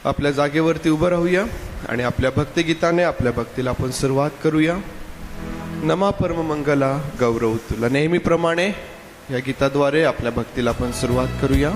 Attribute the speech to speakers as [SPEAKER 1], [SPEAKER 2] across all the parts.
[SPEAKER 1] आपल्या जागेवरती उभं राहूया आणि आपल्या भक्तिगीताने आपल्या भक्तीला आपण सुरुवात करूया. नमा परम मंगला गौरव तुला. नेहमीप्रमाणे या गीताद्वारे आपल्या भक्तीला आपण सुरुवात करूया.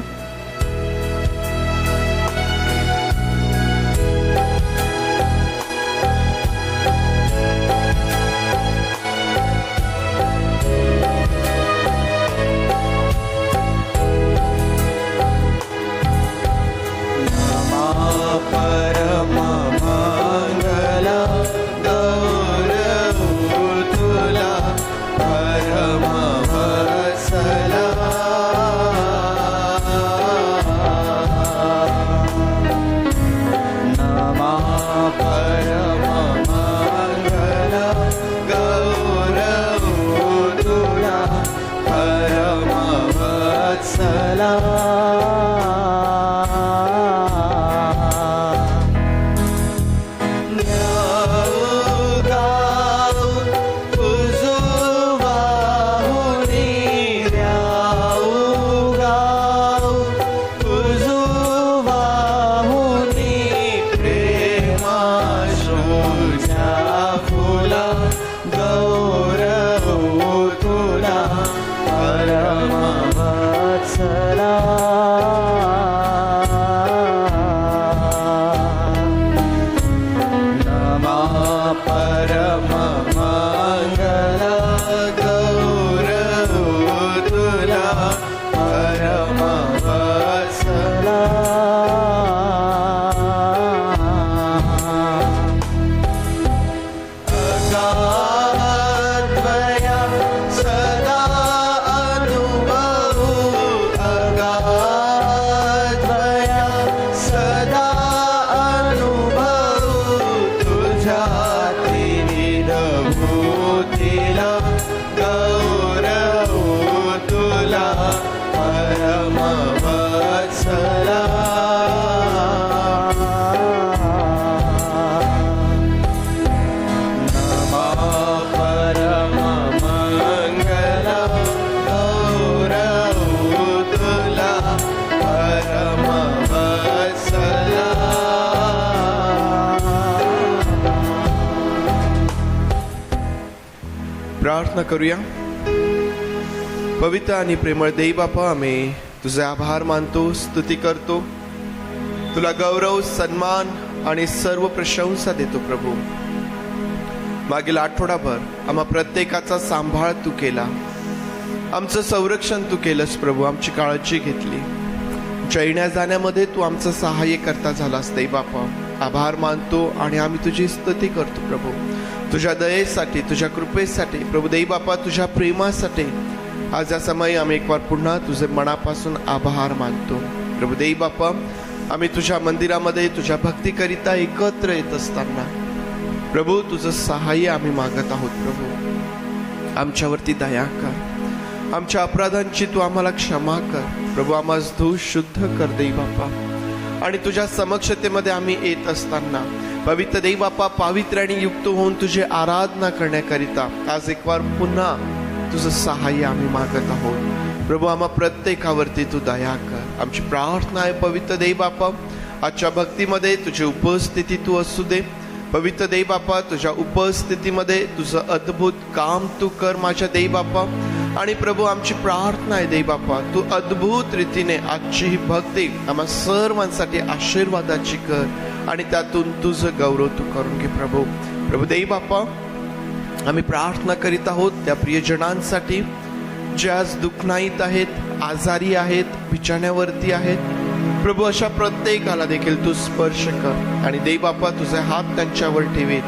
[SPEAKER 1] प्रार्थना करूया. पवित्र आणि प्रेमळ देव बापा, आम्ही तुझे आभार मानतो, स्तुती करतो, तुला गौरव, सन्मान आणि सर्व प्रशंसा देतो. प्रभू, मागील आठवडाभर आम्हा प्रत्येकाचा सांभाळ तू केला, आमचं संरक्षण तू केलंस. प्रभू, आमची काळजी घेतली, आमच्या येण्या जाण्यामध्ये तू आमचं सहाय्य करता झालास. देव बापा, आभार मानतो आणि आम्ही तुझी स्तुती करतो. प्रभू, तुझ्या दयेसाठी, तुझ्या कृपेसाठी, प्रभू देव बापा, तुझ्या प्रेमासाठी आज या समय आम्ही एक बार पुन्हा तुझे मनापासून आभार मानतो. प्रभू देव बापा, आम्ही तुझ्या मंदिरामध्ये तुझ्या भक्तीकरिता एकत्र येत असताना प्रभू तुझं सहाय्य आम्ही मागत आहोत. प्रभू, आमच्यावरती दया कर, आमच्या अपराधांची तू आम्हाला क्षमा कर. प्रभू, आम्हाला धू शुद्ध कर देव बापा. आणि तुझ्या समक्षतेमध्ये आम्ही येत असताना पवित्र देव बापा, पावित्र्य आणि युक्त होऊन तुझी आराधना करण्याकरिता आज एक बार पुन्हा तुझं सहाय्य आम्ही मागत आहोत. प्रभू, आम्हा प्रत्येकावरती तू दया कर. आमची प्रार्थना आहे पवित्र देव बापा, आजच्या भक्तीमध्ये तुझी उपस्थिती तू असू दे. पवित्र देव बापा, तुझ्या उपस्थितीमध्ये तुझं अद्भुत काम तू कर माझ्या देव बापा. आणि प्रभू, आमची प्रार्थना आहे देव बापा, तू अद्भुत रीतीने आजची ही भक्ती आम्हा सर्वांसाठी आशीर्वादाची कर आणि त्यातून तुझं गौरव तू करून घे. प्रभू, प्रभू देव बापा, आम्ही प्रार्थना करीत आहोत त्या प्रियजनांसाठी जे आज दुःखनाईत आहेत, आजारी आहेत, बिछाण्यावरती आहेत. प्रभू, अशा प्रत्येकाला देखील तू स्पर्श कर आणि देव बापा तुझे हात त्यांच्यावर ठेवे,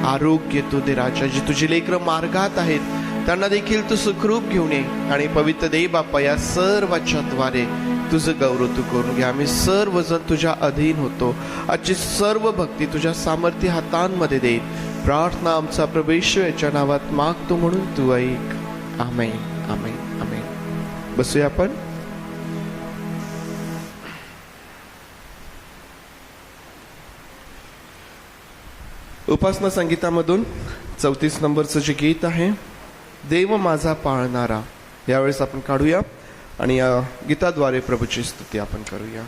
[SPEAKER 1] आरोग्य तू दे. राजा, जी तुझी लेकरं मार्गात आहेत त्यांना देखील तू सुखरूप घेऊन ये आणि पवित्र देव बापा, या सर्वांच्या द्वारे तुझं गौरव तू करून घे. आम्ही सर्वजण तुझ्या अधीन होतो. आजची सर्व भक्ती तुझ्या सामर्थ्य हातांमध्ये दे. प्रार्थना आमचा प्रवेश याच्या नावात मागतो म्हणून तू ऐक. आमेन, आमेन, आमेन. बसूया आपण. उपासना संगीतामधून 34 नंबरचं जे गीत आहे, देव माझा पाळणारा, यावेळेस आपण काढूया आणि या गीताद्वारे प्रभूची स्तुती आपण करूया.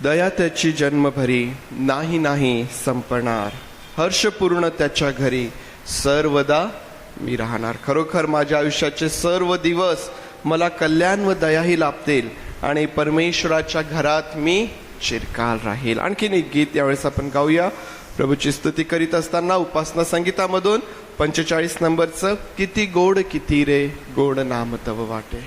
[SPEAKER 1] दया त्याची जन्मभरी नाही नाही संपणार, हर्षपूर्ण त्याच्या घरी सर्वदा मी राहणार. खरोखर माझ्या आयुष्याचे सर्व दिवस मला कल्याण व दयाही लाभतील आणि परमेश्वराच्या घरात मी चिरकाल राहील. आणखीन एक गीत यावेळेस आपण गाऊया. प्रभूची स्तुती करीत असताना उपासना संगीतामधून 45 नंबरचं किती गोड किती रे गोड नाम तव वाटे.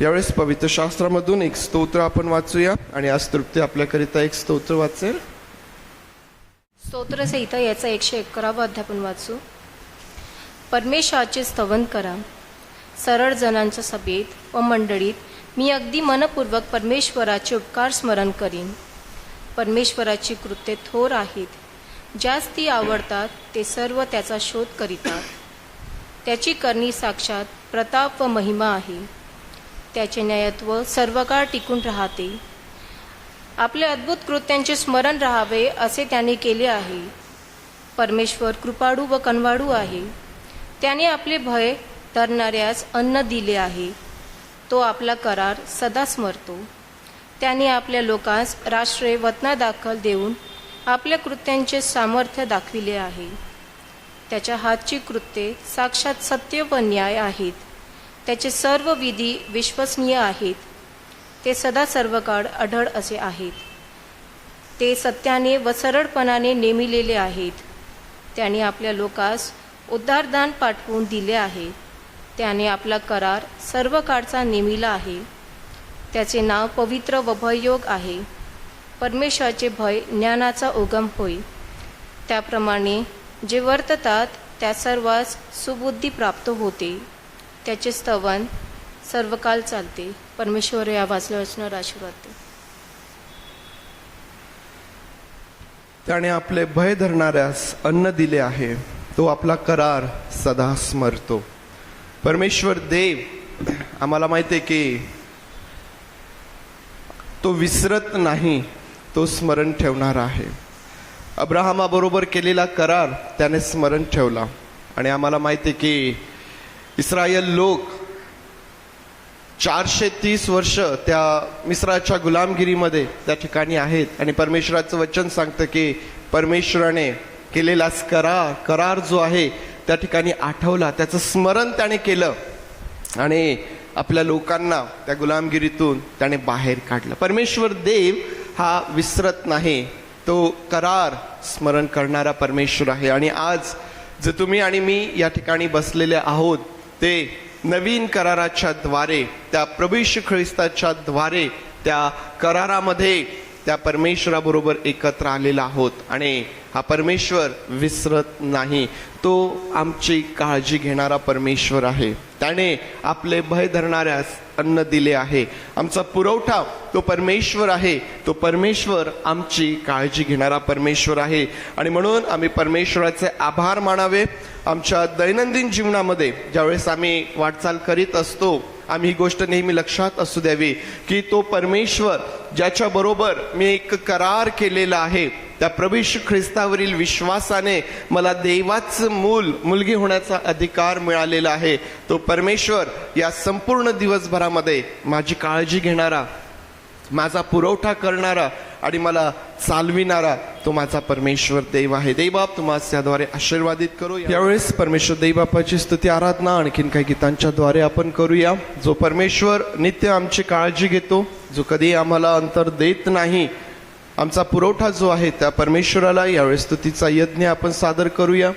[SPEAKER 1] यावेळेस पवित्र शास्त्रामधून एक स्तोत्र आपण वाचूया आणि आज तृप्ती आपल्याकरिता एक स्तोत्र वाचेल.
[SPEAKER 2] स्तोत्रसहिता याचा 111वा अध्यापन वाचू. परमेश्वराचे स्तवन करा. सरळ जणांच्या सभेत व मंडळीत मी अगदी मनपूर्वक परमेश्वराचे उपकार स्मरण करीन. परमेश्वराची कृत्ये थोर आहेत. ज्यास ती आवडतात ते सर्व त्याचा शोध करीतात. त्याची करणी साक्षात प्रताप व महिमा आहे. त्याचे न्यायत्व सर्व काळ टिकून राहते. आपल्या अद्भुत कृत्यांचे स्मरण राहावे असे त्याने केले आहे. परमेश्वर कृपाळू व कनवाळू आहे. त्याने आपले भय धरणाऱ्यास अन्न दिले आहे. तो आपला करार सदा स्मरतो. त्याने आपल्या लोकांस राष्ट्रे वतनादाखल देऊन आपल्या कृत्यांचे सामर्थ्य दाखविले आहे. त्याच्या हातची कृत्ये साक्षात सत्य व न्याय आहेत. त्याचे सर्व विधी विश्वसनीय आहेत. ते सदा सर्व काळ अढळ असे आहेत. ते सत्याने व सरळपणाने नेमिलेले आहेत. त्याने आपल्या लोकांस उद्धारदान पाठवून दिले आहे. त्याने आपला करार सर्व काळचा नेमिला आहे. त्याचे नाव पवित्र व भययोग आहे. परमेश्वराचे भय ज्ञानाचा उगम होय. त्याप्रमाणे जे वर्ततात त्या सर्वांस सुबुद्धी प्राप्त होते. त्याचे स्तवन सर्वकाल चालते. परमेश्वर या वाचल्या वचनावर आशीर्वाद दे.
[SPEAKER 1] त्याने आपले भय धरणाऱ्यास अन्न दिले आहे. तो आपला करार सदा स्मरतो. परमेश्वर देव आम्हाला माहिती आहे की तो विसरत नाही. तो स्मरण ठेवणार आहे. अब्राहमाबरोबर केलेला करार त्याने स्मरण ठेवला. आणि आम्हाला माहिती आहे की इस्रायल लोक 430 वर्ष त्या मिस्राच्या गुलामगिरीमध्ये त्या ठिकाणी आहेत. आणि परमेश्वराचं वचन सांगतं की परमेश्वराने केलेला करार जो आहे त्या ठिकाणी आठवला. त्याचं स्मरण त्याने केलं आणि आपल्या लोकांना त्या गुलामगिरीतून त्याने बाहेर काढलं. परमेश्वर देव हा विसरत नाही. तो करार स्मरण करणारा परमेश्वर आहे. आणि आज जे तुम्ही आणि मी या ठिकाणी बसलेले आहोत ते नवीन कराराच्या द्वारे, त्या प्रभू येशू ख्रिस्ताच्या द्वारे त्या करारामध्ये त्या परमेश्वराबरोबर एकत्र आलेला आहोत. आणि हा परमेश्वर विसरत नाही. तो आमची काळजी घेणारा परमेश्वर आहे. त्याने आपले भय धरणाऱ्यास अन्न दिले आहे. आमचा पुरवठा तो परमेश्वर आहे. तो परमेश्वर आमची काळजी घेणारा परमेश्वर आहे. आणि म्हणून आम्ही परमेश्वराचे आभार मानावे. आमच्या दैनंदिन जीवनामध्ये ज्यावेळेस आम्ही वाटचाल करीत असतो आम्ही ही गोष्ट नेहमी लक्षात असू द्यावी की तो परमेश्वर ज्याच्याबरोबर मी एक करार केलेला आहे, त्या प्रभू येशू ख्रिस्तावरील विश्वासाने मला देवाचं मुलगी होण्याचा अधिकार मिळालेला आहे. तो परमेश्वर या संपूर्ण दिवसभरामध्ये माझी काळजी घेणारा, माझा पुरवठा करणारा आणि मला चालविणारा तो माझा परमेश्वर देव आहे. देवबाप तुम्हाला त्याद्वारे आशीर्वादित करू. यावेळेस परमेश्वर देवबापाची स्तुती आराधना आणखीन काही गीतांच्या द्वारे आपण करूया. जो परमेश्वर नित्य आमची काळजी घेतो, जो कधी आम्हाला अंतर देत नाही, आमचा पुरवठा जो आहे त्या परमेश्वराला यावेळेस स्तुतीचा यज्ञ आपण सादर करूया.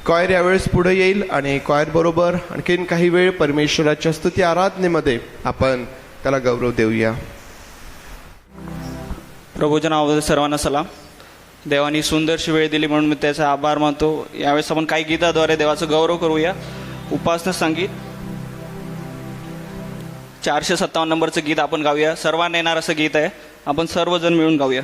[SPEAKER 1] कॉयर यावेळेस पुढे येईल आणि कॉयर बरोबर आणखीन काही वेळ परमेश्वराच्या स्तुती आराधनेमध्ये आपण त्याला गौरव देऊया.
[SPEAKER 3] प्रभूच्या नावामध्ये सर्वांना सलाम. देवानी सुंदरशी वेळ दिली म्हणून मी त्याचा आभार मानतो. यावेळेस आपण काही गीताद्वारे देवाचा गौरव करूया. उपासना संगीत 457 नंबरचं गीत आपण गाऊया. सर्वांना येणार असं गीत आहे. आपण सर्वजण मिळून गाऊया.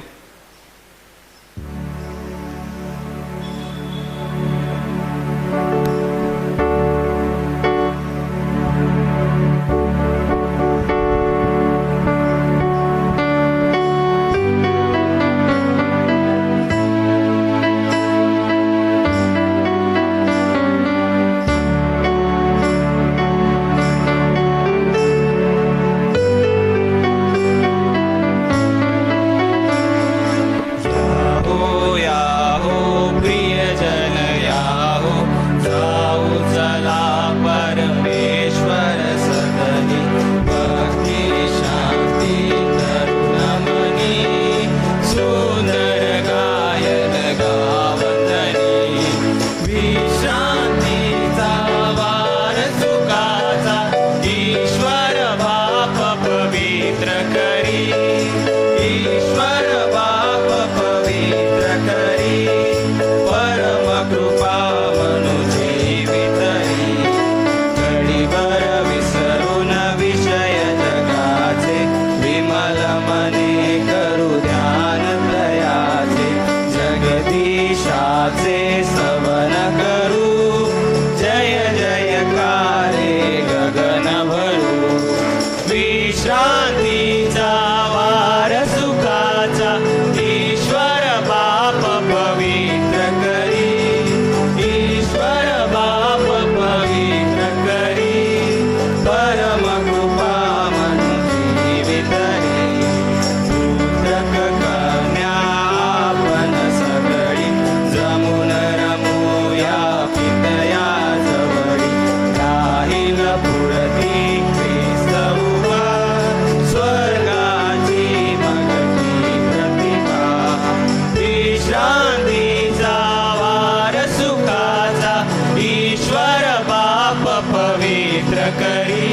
[SPEAKER 3] पवित्र करी,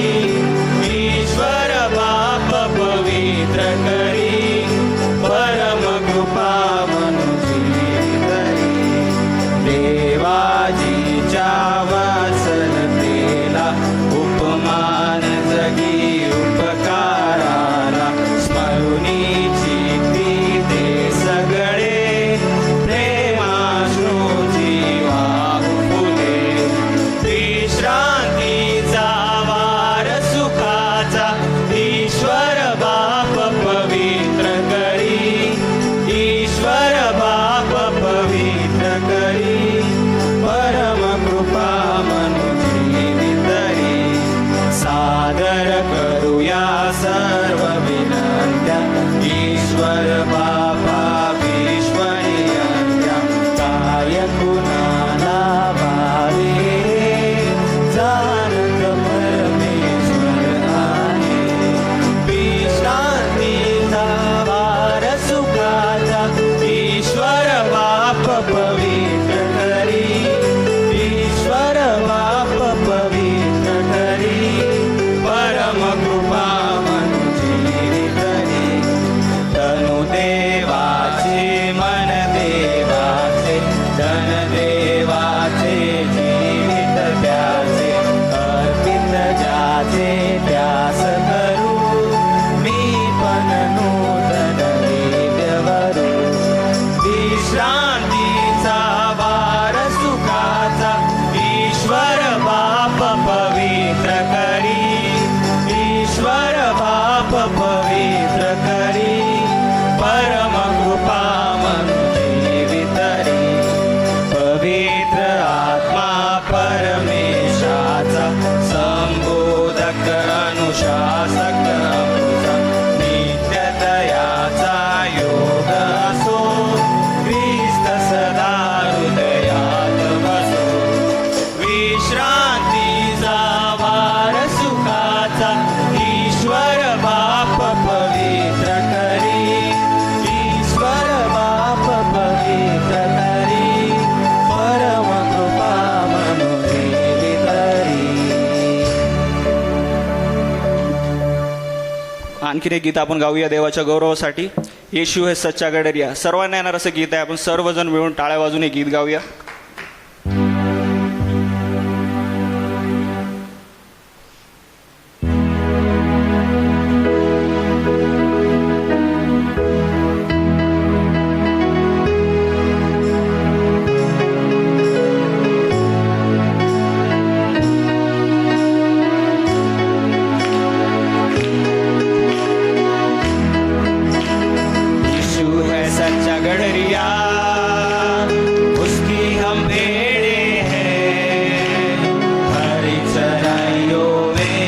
[SPEAKER 3] ईश्वर बाप पवित्र करी, परम कृपा मनुजीवित करी. देवाजीच्या वासनतेला उपमान जगी उपकाराला, स्मरुनीची ते सगळे प्रेमाश्रूची वाहू फुले. विश्रांतीचा वार सुखाचा ईश्वर बाप पवित्र करी, ईश्वर बाप पवित्र करी, परम कृपा मनुजीवित करी. सादर करूया सर्व विनंत्या ईश्वर बापा विश्वनियंत्या. काय कुणाला भावे जानत परमेश्वर आहे. विश्रांतीचा वार सुखाचा ईश्वर बाप पवित्र करी, ईश्वर बाप पवित्र करी, परम कृपा मनुजीवित करी. तनु देवाचे मन देवाचे, धन देवाचे, जीवित त्याचे, अर्पित ज्याचे त्यास करू. मी पण नूतन दिव्यवरू. विश्रांतीचा वार सुखाचा ईश्वर बाप पवित्र करी, ईश्वर बाप पवित्र करी, परम कृपा मनुजीवित करी. पवित्र आत्मा परमेशाचा, संबोधक अनुशासक अमृता, नित्यतयाचा योग असो, ख्रिस्त सदा हृदयात बसो. विश्रांतीचा वार सुखाचा ईश्वर बाप पवित्र करी, ईश्वर बाप पवित्र करी, परम कृपा मनुजीवित करी. आणखीन एक गीत आपण गाऊया देवाच्या गौरवासाठी. येशू हे सच्चा गडरिया. सर्वांना येणार असं गीत आहे. आपण सर्वजण मिळून टाळ्या वाजून हे गीत गाऊया. यीशु है सच्चा गडरिया, उसकी हम भेड़े हैं. हरी चराइयों में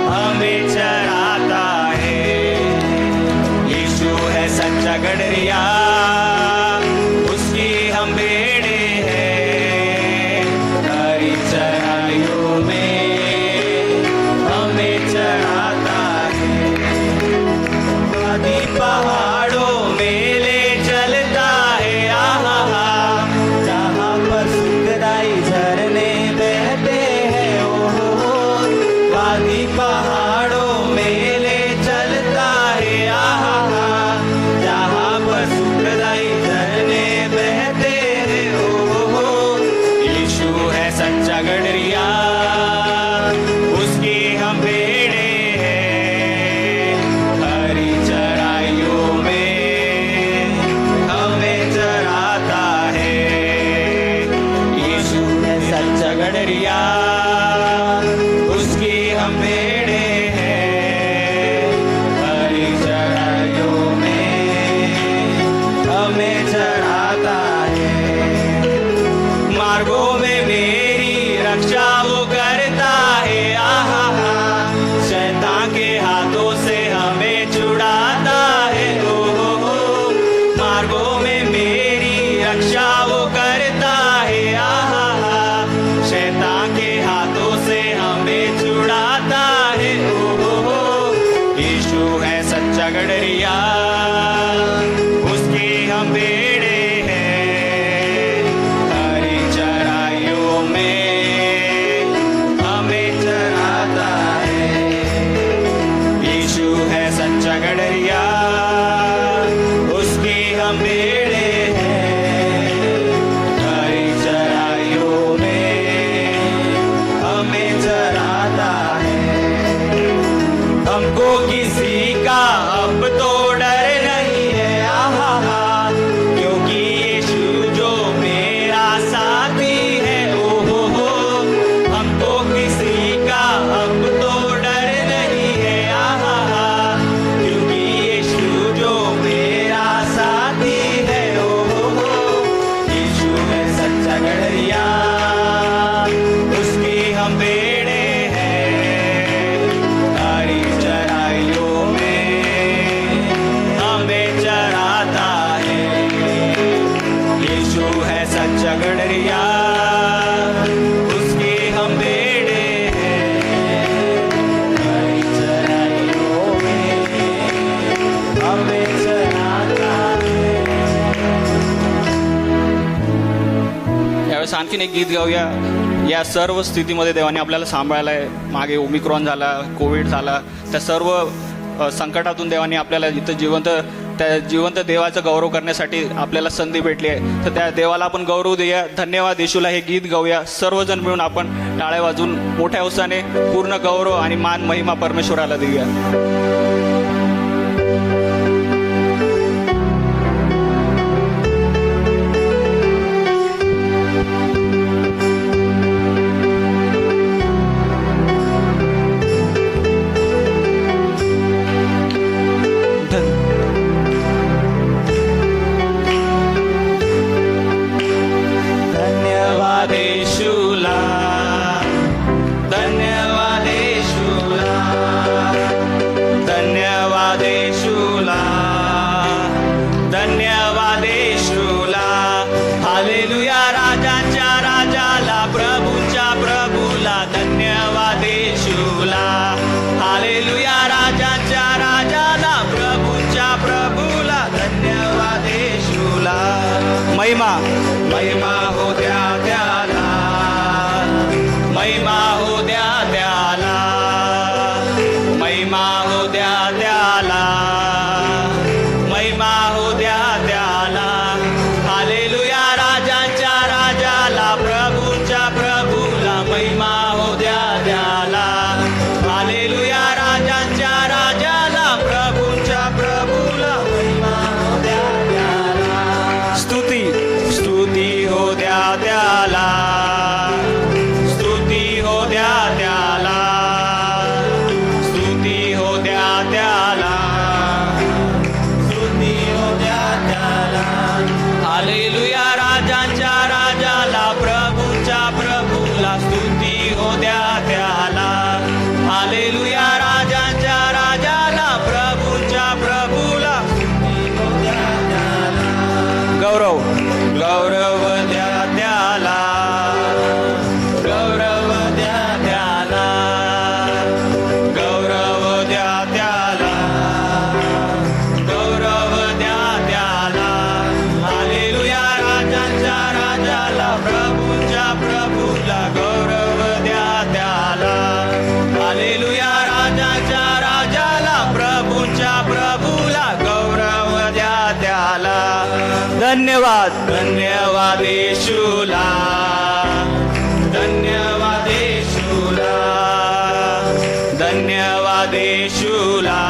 [SPEAKER 3] हमें चराता है. यीशु है सच्चा गडरिया, उसकी हम भेड़े हैं. हरी चराइयों में हमें चराता है. वादी पहाड़ों में ले चलता है, आहा हा. जहाँ पर सुखदाई झरने बहते हैं, ओहो हो. वादी पहाड़ों में ले चलता है, आहा हा. जहाँ पर सुखदाई झरने बहते हैं, ओहो हो. यीशु है सच्चा गडरिया, उसकी हम भेड़े हैं. हरी चराइयों में हमें चराता है. यीशु है सच्चा गडरिया, उसकी हम भेड़े हैं. हरी चराइयों में हमें चराता है. मार्गों में मेरी रक्षा वो करता है, आहा हा. शैतान के हाथों से हमें छुड़ाता है, ओ हो. मार्गों में मेरी रक्षा वो करता है, आहा हा. शैतान के हाथों से हमें छुड़ाता है, ओ हो. यीशु है सच्चा गडरिया, उसकी हम भेड़े हैं. हरी चराइयों में हमें आणखीन एक गीत गाऊया. या सर्व स्थितीमध्ये देवाने आपल्याला सांभाळलं आहे. मागे ओमिक्रॉन झाला, कोविड झाला, त्या सर्व संकटातून देवाने आपल्याला इथं त्या जिवंत देवाचा गौरव करण्यासाठी आपल्याला संधी भेटली आहे. तर त्या देवाला आपण गौरव देऊया. धन्यवाद येशूला हे गीत गाऊया. सर्वजण मिळून आपण टाळ्या वाजून मोठ्या उत्साहाने पूर्ण गौरव आणि मान महिमा परमेश्वराला देऊया. धन्यवाद येशूला, धन्यवाद येशूला, धन्यवाद येशूला, धन्यवाद येशूला. हालेलुया राजांच्या राजाला, प्रभूच्या प्रभूला, धन्यवाद येशूला. हालेलुया राजांच्या राजाला, प्रभूच्या प्रभूला, धन्यवाद येशूला. महिमा महिमा हो द्या त्याला, महिमा हो द्या त्याला, महिमा हो द्या त्याला, महिमा हो द्या त्याला. हालेलुया राजांच्या राजाला, प्रभूच्या प्रभूला, महिमा हो द्या त्याला. हालेलुया राजांच्या राजाला, प्रभूच्या प्रभूला, महिमा हो द्या त्याला. स्तुती स्तुती हो द्या त्याला, स्तुती हो द्या त्याला, स्तुती हो द्या त्याला, स्तुती हो द्या त्याला. हालेलुया राजांच्या राजाला, प्रभूच्या प्रभूला, स्तुती हो द्या त्याला. हालेलुया राजांच्या राजाला, प्रभूच्या प्रभूला, स्तुती हो द्या त्याला. गौरव गौरव द्या त्याला, गौरव द्या त्याला, गौरव द्या त्याला, गौरव द्या त्याला. हालेलुया राजांच्या राजाला, प्रभूच्या प्रभूला, गौरव द्या त्याला. हालेलुया राजांच्या राजाला, प्रभूच्या प्रभूला, गौरव द्या त्याला. धन्यवाद धन्यवाद येशूला, धन्यवाद येशूला, धन्यवाद येशूला,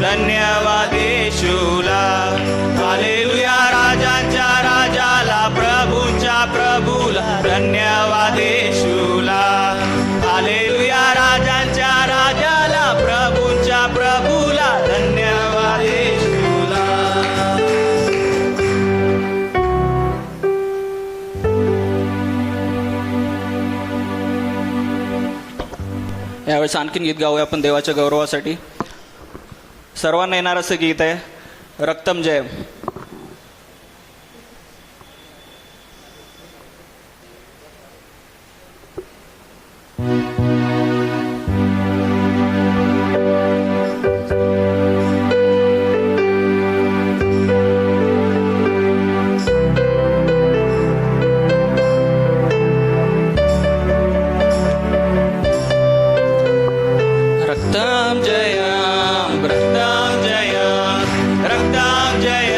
[SPEAKER 3] धन्यवाद येशूला. हालेलुया राजांच्या राजाला, प्रभूच्या प्रभूला, धन्यवाद येशूला. हालेलुया राजांच्या राजाला, प्रभूच्या प्रभूला, धन्यवाद येशूला. यावेळेस आणखीन गीत गाऊया आपण देवाच्या गौरवासाठी. सर्वांना येणार असं गीत आहे, रक्तम जय. रक्तम जय, रक्तम जय, रक्तम जय,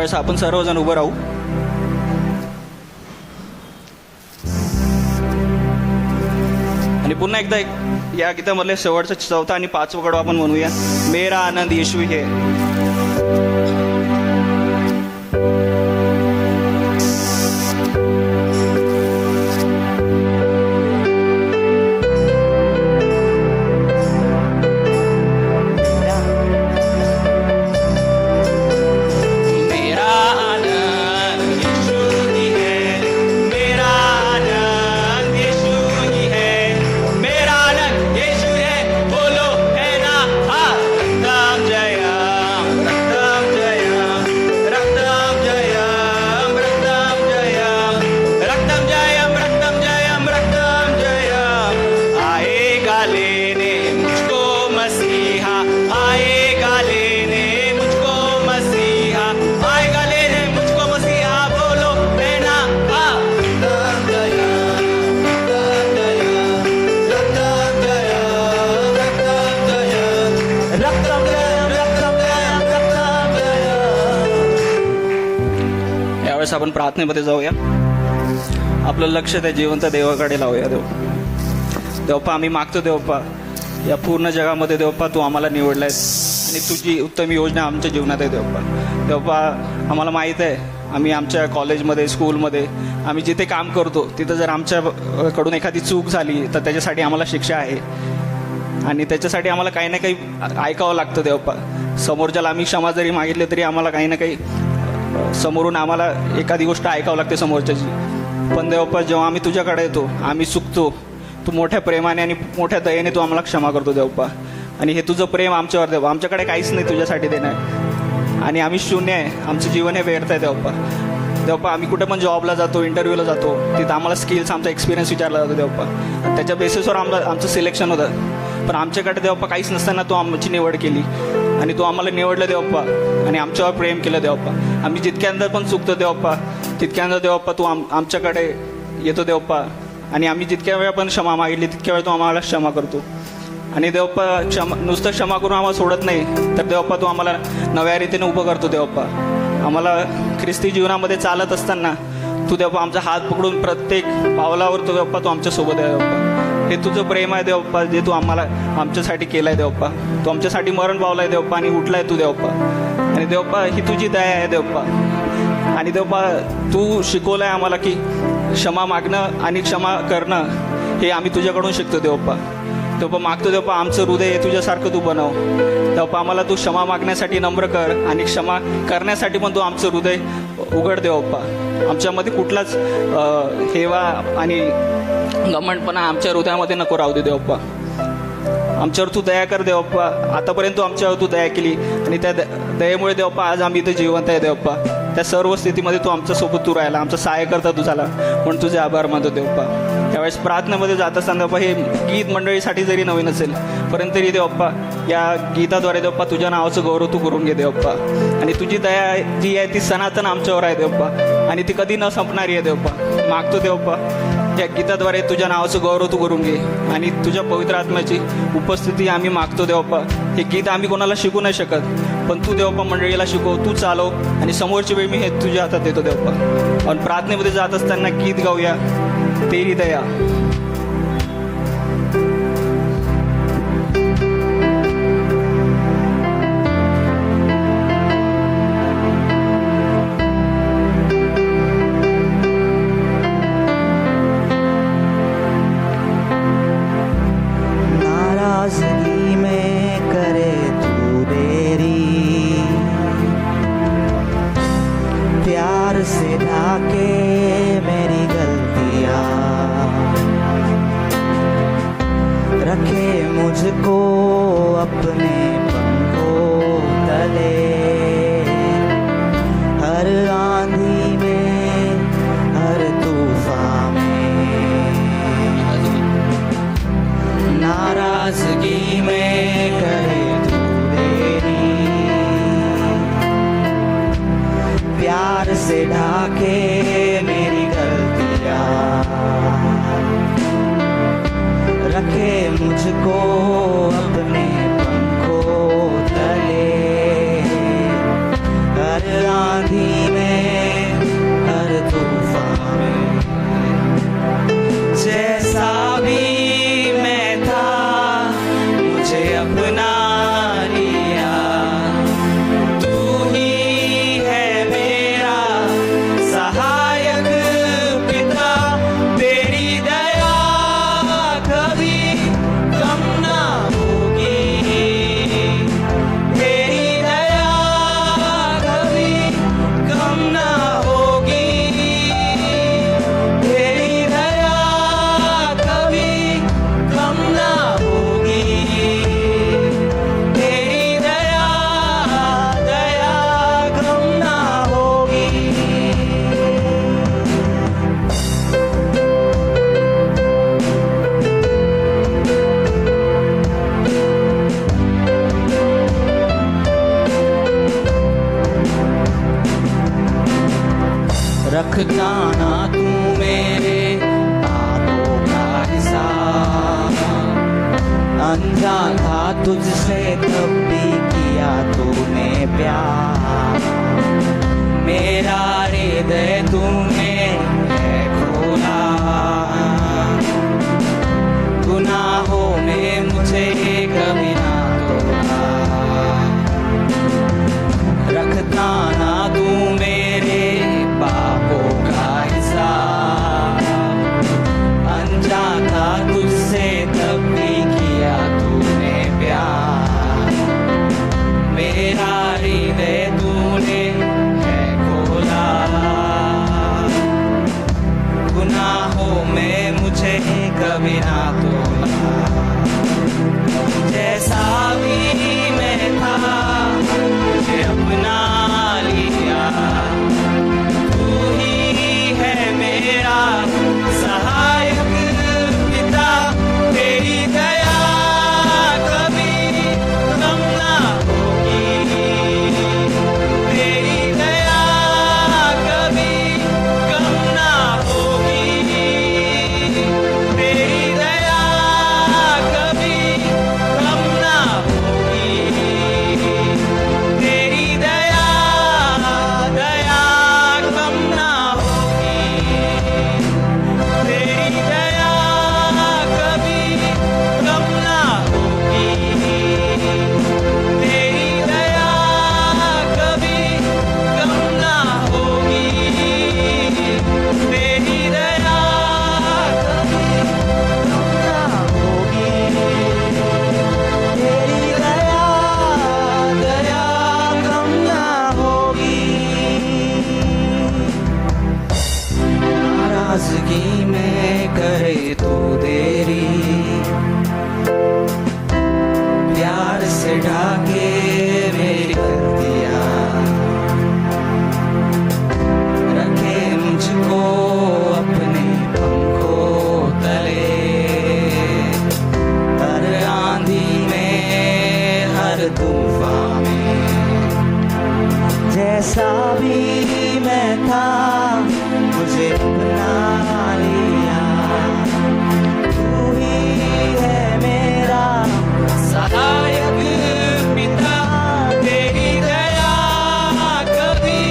[SPEAKER 3] त्यावेळेस आपण सर्वजण उभं राहू. आणि पुन्हा एकदा या गीतामधले शेवटचा 4था आणि 5वा कडवा आपण म्हणूया. मेरा आनंद येशू है. यावेळेस आपण प्रार्थनेमध्ये जाऊया. आपलं लक्ष त्या जिवंत देवाकडे लावूया. देवप्पा आम्ही मागतो देवप्पा, या पूर्ण जगामध्ये देवप्पा तू आम्हाला निवडलायस आणि तुझी उत्तम योजना आमच्या जीवनात आहे देवप्पा. देवप्पा आम्हाला माहीत आहे, आम्ही आमच्या कॉलेजमध्ये स्कूलमध्ये आम्ही जिथे काम करतो तिथं जर आमच्याकडून एखादी चूक झाली तर त्याच्यासाठी आम्हाला शिक्षा आहे आणि त्याच्यासाठी आम्हाला काही ना काही ऐकावं लागतं देवप्पा. समोरच्याला आम्ही क्षमा जरी मागितले तरी आम्हाला काही ना काही समोरून आम्हाला एखादी गोष्ट ऐकावं लागते समोरच्याची. पण देवप्पा जेव्हा आम्ही तुझ्याकडे येतो आम्ही चुकतो, तू मोठ्या प्रेमाने आणि मोठ्या दयेने तू आम्हाला क्षमा करतो देवप्पा. आणि हे तुझं प्रेम आमच्यावर देव, आमच्याकडे काहीच नाही तुझ्यासाठी देणार आणि आम्ही शून्य आहे, आमचं जीवन हे व्यर्थ आहे देवप्पा. देवप्पा आम्ही कुठे पण जॉबला जातो, इंटरव्ह्यूला जातो, तिथं आम्हाला स्किल्स आमचा एक्सपिरियन्स विचारला जातो देवप्पा. त्याच्या बेसिसवर आमचं सिलेक्शन होतं. पण आमच्याकडे देवप्पा काहीच नसताना तू आमची निवड केली आणि तू आम्हाला निवडलं देवप्पा आणि आमच्यावर प्रेम केलं देवप्पा. आम्ही जितक्यांदा पण चुकतो देवप्पा तितक्यांदा देवप्पा तू आमच्याकडे येतो देवप्पा आणि आम्ही जितक्या वेळा पण क्षमा मागितली तितक्या वेळा तू आम्हाला क्षमा करतो. आणि देवप्पा नुसतं क्षमा करून आम्हाला सोडत नाही तर देवप्पा तू आम्हाला नव्या रीतीने उभं करतो देवप्पा. आम्हाला ख्रिस्ती जीवनामध्ये चालत असताना तू देवप्पा आमचा हात पकडून प्रत्येक पावलावर तो देवप्पा तू आमच्यासोबत आहे देवप्पा. हे तुझं प्रेम आहे देवप्पा, जे तू आमच्यासाठी केलं आहे देवप्पा. तू आमच्यासाठी मरण पावला आहे देवप्पा आणि उठला आहे तू देवप्पा. आणि देवप्पा ही तुझी दया आहे देवप्पा. आणि देवप्पा तू शिकवलं आहे आम्हाला की क्षमा मागणं आणि क्षमा करणं हे आम्ही तुझ्याकडून शिकतो देवप्पा. देवप्पा मागतो देवप्पा आमचं हृदय हे तुझ्यासारखं तू बनव देवप्पा. आम्हाला तू क्षमा मागण्यासाठी नम्र कर आणि क्षमा करण्यासाठी पण तू आमचं हृदय उघड देवप्पा. आमच्यामध्ये कुठलाच हेवा आणि घमंडपणा आमच्या हृदयामध्ये नको राहू दे देवप्पा. आमच्यावर तू दया कर देवप्पा. आतापर्यंत तू आमच्यावर तू दया केली आणि त्या दयेमुळे देवप्पा आज आम्ही इथे जिवंत आहे देवप्पा. त्या सर्व स्थितीमध्ये तू आमच्यासोबत तू राहिला, आमचा सहाय्य करता तू झाला म्हणून तुझे आभार मानतो देवप्पा. त्यावेळेस प्रार्थनेमध्ये जात असताना देवप्पा हे गीत मंडळीसाठी जरी नवीन असेल परंतु तरी देवप्पा या गीताद्वारे देवप्पा तुझ्या नावाचं गौरव तू करून घे देवप्पा. आणि तुझी दया जी आहे ती सनातन आमच्यावर आहे देवप्पा आणि ती कधी न संपणारी आहे देवप्पा. मागतो देवप्पा या गीताद्वारे तुझ्या नावाचं गौरव तू करून घे आणि तुझ्या पवित्र आत्म्याची उपस्थिती आम्ही मागतो देवप्पा. हे गीत आम्ही कोणाला शिकू नाही शकत पण तू देवप्पा मंडळीला शिकव, तू चालव आणि समोरची वेळ मी हे तुझ्या हातात देतो देवप्पा. आणि प्रार्थनेमध्ये जात असताना गीत गाऊया तेरी दया.
[SPEAKER 4] नाराजगी में करे तू देरी, प्यार से ढाके मेरी गलतियाँ, रखे मुझको अपने पंखों तले, हर आंधी में हर तूफान में, नाराजगी में करे तू देरी, प्यार से ढाके मेरी गलतियाँ, रखे मुझको अनजान था तुझसे तब भी किया तूने प्यार, मेरा हृदय तूने है खोला, गुनाहों में मुझे कभी ना तोड़ा, रखता ना तू मेरे पापों का हिसाब, अनजान था तुझसे तब भी किया तूने प्यार, मेरा हृदय तूने है खोला, गुनाहों में मुझे कभी ना तोड़ा, जैसा भी मैं था मुझे अपना लिया, तू ही है मेरा सहायक पिता, तेरी दया कभी कम ना होगी, तेरी दया कभी कम ना होगी, तेरी दया कभी कम ना होगी, तेरी दया दया कम ना होगी, तेरी दया कभी कम ना होगी, तेरी दया कभी कम ना होगी, तेरी दया कभी कम ना होगी, तेरी दया दया कम ना होगी, नाराजगी में करे तू देरी, प्यार से ढाके मेरी गलतियां, रखे मुझको अपने पंखों तले, हर आंधी में हर तूफान में, जैसा भी मैं था मुझे अपना लिया, तू ही है मेरा सहायक पिता, तेरी दया कभी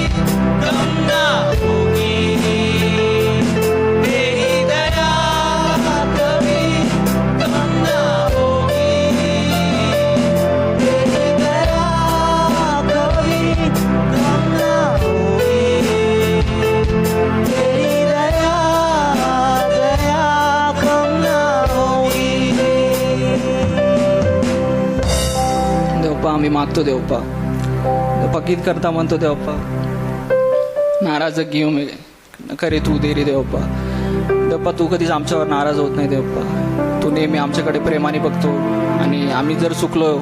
[SPEAKER 4] कम ना होगी, तेरी दया कभी कम ना होगी, तेरी दया कभी कम ना होगी, तेरी दया दया कम ना होगी।
[SPEAKER 5] देवप्पा आम्ही मागतो देवप्पा, देवप्पा गीत करता म्हणतो देवप्पा, नाराजगी में करे तू देरी देवप्पा, देवप्पा तू कधीच आमच्यावर नाराज होत नाही देवप्पा, तू नेहमी आमच्याकडे प्रेमाने बघतो आणि आम्ही जर चुकलो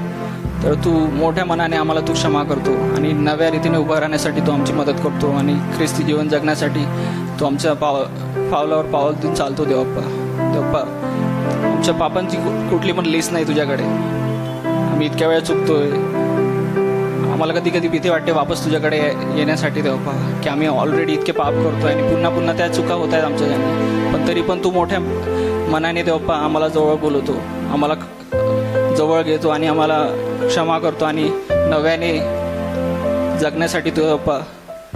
[SPEAKER 5] तर तू मोठ्या मनाने आम्हाला तू क्षमा करतो आणि नव्या रीतीने उभं राहण्यासाठी तू आमची मदत करतो आणि ख्रिस्ती जीवन जगण्यासाठी तू आमच्या पावलावर पाऊल देऊन चालतो देवप्पा. देवप्पा आमच्या पापांची कुठली पण लिस्ट नाही तुझ्याकडे, आम्ही इतक्या वेळा चुकतोय, आम्हाला कधी कधी भीती वाटते वापस तुझ्याकडे येण्यासाठी देवप्पा, की आम्ही ऑलरेडी इतके पाप करतोय आणि पुन्हा पुन्हा त्या चुका होत आहेत आमच्याकडे, पण तरी पण तू मोठ्या मनाने देवप्पा आम्हाला जवळ बोलवतो, आम्हाला जवळ घेतो आणि आम्हाला क्षमा करतो आणि नव्याने जगण्यासाठी देवप्पा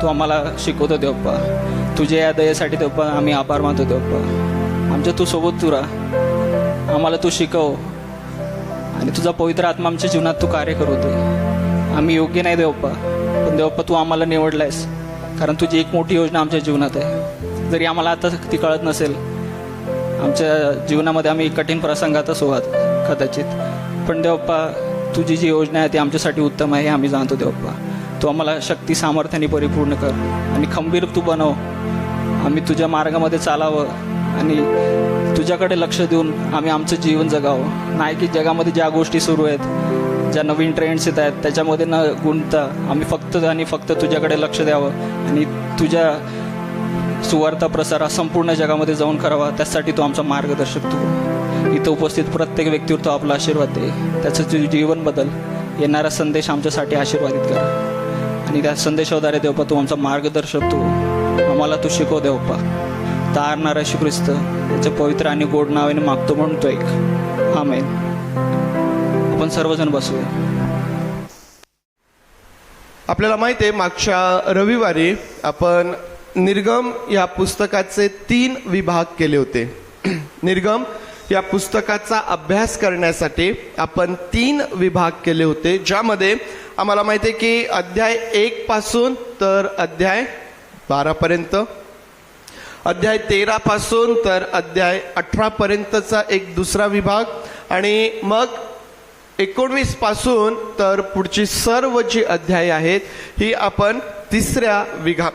[SPEAKER 5] तू आम्हाला शिकवतो देवप्पा. तुझ्या या दयेसाठी देवप्पा आम्ही आभार मानतो देवप्पा. आमच्या तू सोबत तू राहा, आम्हाला तू शिकव आणि तुझा पवित्र आत्मा आमच्या जीवनात तू कार्य करवते. आम्ही योग्य नाही देवप्पा, पण देवप्पा तू आम्हाला निवडलायस, कारण तुझी एक मोठी योजना आमच्या जीवनात आहे. जरी आम्हाला आता ती कळत नसेल, आमच्या जीवनामध्ये आम्ही कठीण प्रसंगात असू कदाचित, पण देवप्पा तुझी जी योजना आहे ती आमच्यासाठी उत्तम आहे हे आम्ही जाणतो देवप्पा. तू आम्हाला शक्ती सामर्थ्याने परिपूर्ण कर आणि खंबीर तू बनव, आम्ही तुझ्या मार्गामध्ये चालावं आणि तुझ्याकडे लक्ष देऊन आम्ही आमचं जीवन जगावं. नाही की जगामध्ये ज्या गोष्टी सुरू आहेत, ज्या नवीन ट्रेंड्स येत आहेत त्याच्यामध्ये न गुंतता आम्ही फक्त आणि फक्त तुझ्याकडे लक्ष द्यावं आणि तुझ्या सुवार्ता प्रसार हा संपूर्ण जगामध्ये जाऊन करावा. त्यासाठी तू आमचा मार्गदर्शक. तू इथं उपस्थित प्रत्येक व्यक्तीवर तो आपला आशीर्वाद दे, त्याचं तुझे जीवन बदल, येणारा संदेश आमच्यासाठी आशीर्वादित कर आणि त्या संदेशाद्वारे देवप्पा तू आमचा मार्गदर्शक, तू आम्हाला तू शिकव देवप्पा. तारणारा येशू ख्रिस्त याच्या पवित्र आणि गोड नावाने मागतो म्हणतो एक आमेन. आपण सर्वजण बसूया.
[SPEAKER 1] आपल्याला माहिती आहे, मागच्या रविवारी आपण निर्गम या पुस्तकाचे 3 विभाग केले होते. निर्गम या पुस्तकाचा अभ्यास करण्यासाठी आपण 3 विभाग केले होते, ज्यामध्ये आम्हाला माहिती आहे की अध्याय 1 पासून तर अध्याय 12 पर्यंत, अध्याय 13 पासून तर अध्याय 18 पर्यंतचा एक दुसरा विभाग, आणि मग 19 पासून तर पुढची सर्व जी अध्याय आहेत ही आपण तिसऱ्या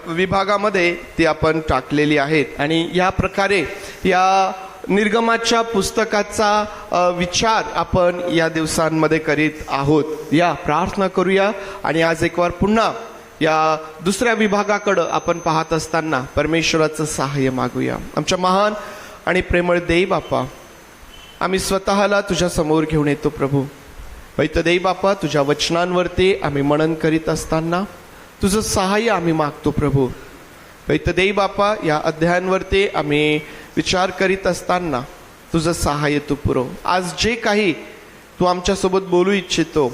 [SPEAKER 1] विभागामध्ये ती आपण टाकलेली आहेत. आणि या प्रकारे या निर्गमाच्या पुस्तकाचा विचार आपण या दिवसांमध्ये करीत आहोत. या प्रार्थना करूया आणि आज एक वार पुन्हा या दुसऱ्या विभागाकडं आपण पाहत असताना परमेश्वराचं सहाय्य मागूया. आमच्या महान आणि प्रेमळ देव बापा, आम्ही स्वतःला तुझ्या समोर घेऊन येतो प्रभू. वैत देव बापा, तुझ्या वचनांवरती आम्ही मनन करीत असताना तुझं सहाय्य आम्ही मागतो प्रभू. वैत देव बापा, या अध्यायांवरती आम्ही विचार करीत असताना तुझं सहाय्य तू पुरव. आज जे काही तू आमच्यासोबत बोलू इच्छितो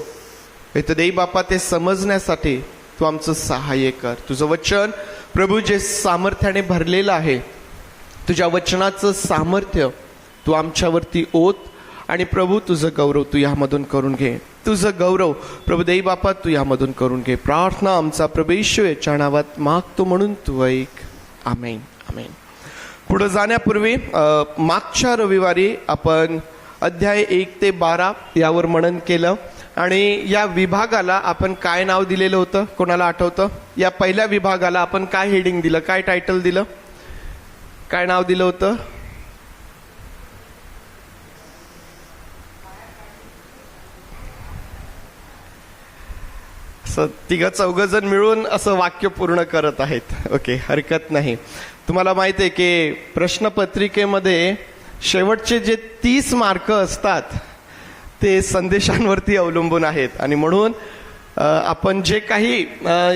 [SPEAKER 1] वैत देव बापा, ते समजण्यासाठी तू आमचं सहाय्य कर. तुझं वचन प्रभू जे सामर्थ्याने भरलेलं आहे, तुझ्या वचनाचं सामर्थ्य तू आमच्यावरती ओत, आणि प्रभू तुझं गौरव तू यामधून करून घे. तुझं गौरव प्रभू देव बापा तू यामधून करून घे. प्रार्थना आमचा प्रभू येशूच्या नावात मागतो म्हणून तू ऐक. आमेन, आमेन. पुढे जाण्यापूर्वी मागच्या रविवारी आपण अध्याय 1 ते 12 यावर मनन केलं, आणि या विभागाला आपण काय नाव दिलेलं होतं, कोणाला आठवतं? या पहिल्या विभागाला आपण काय हेडिंग दिलं, काय टायटल दिलं, काय नाव दिलं होतं? तिघं चौघ जण मिळून असं वाक्य पूर्ण करत आहेत. ओके, हरकत नाही. तुम्हाला माहिती आहे की प्रश्नपत्रिकेमध्ये शेवटचे जे 30 मार्क असतात ते संदेशांवरती अवलंबून आहेत, आणि म्हणून आपण जे काही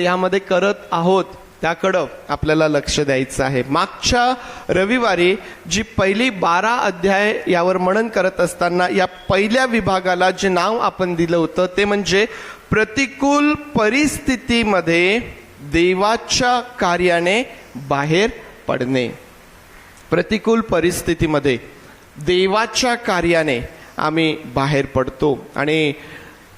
[SPEAKER 1] यामध्ये करत आहोत त्याकडं आपल्याला लक्ष द्यायचं आहे. मागच्या रविवारी जी पहिली 12 अध्याय यावर मनन करत असताना या पहिल्या विभागाला जे नाव आपण दिलं होतं ते म्हणजे प्रतिकूल परिस्थितीमध्ये देवाच्या कार्याने बाहेर पडणे. प्रतिकूल परिस्थितीमध्ये देवाच्या कार्याने आम्ही बाहेर पडतो. आणि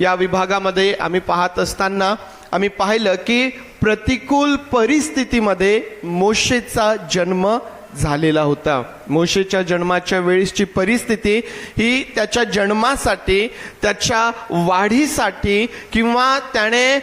[SPEAKER 1] या विभागामध्ये आम्ही पाहत असताना आम्ही पाहिलं की प्रतिकूल परिस्थितीमध्ये मोशेचा जन्म झालेला होता. मोशेच्या जन्माच्या वेळेसची परिस्थिती ही त्याच्या जन्मासाठी, त्याच्या वाढीसाठी, किंवा त्याने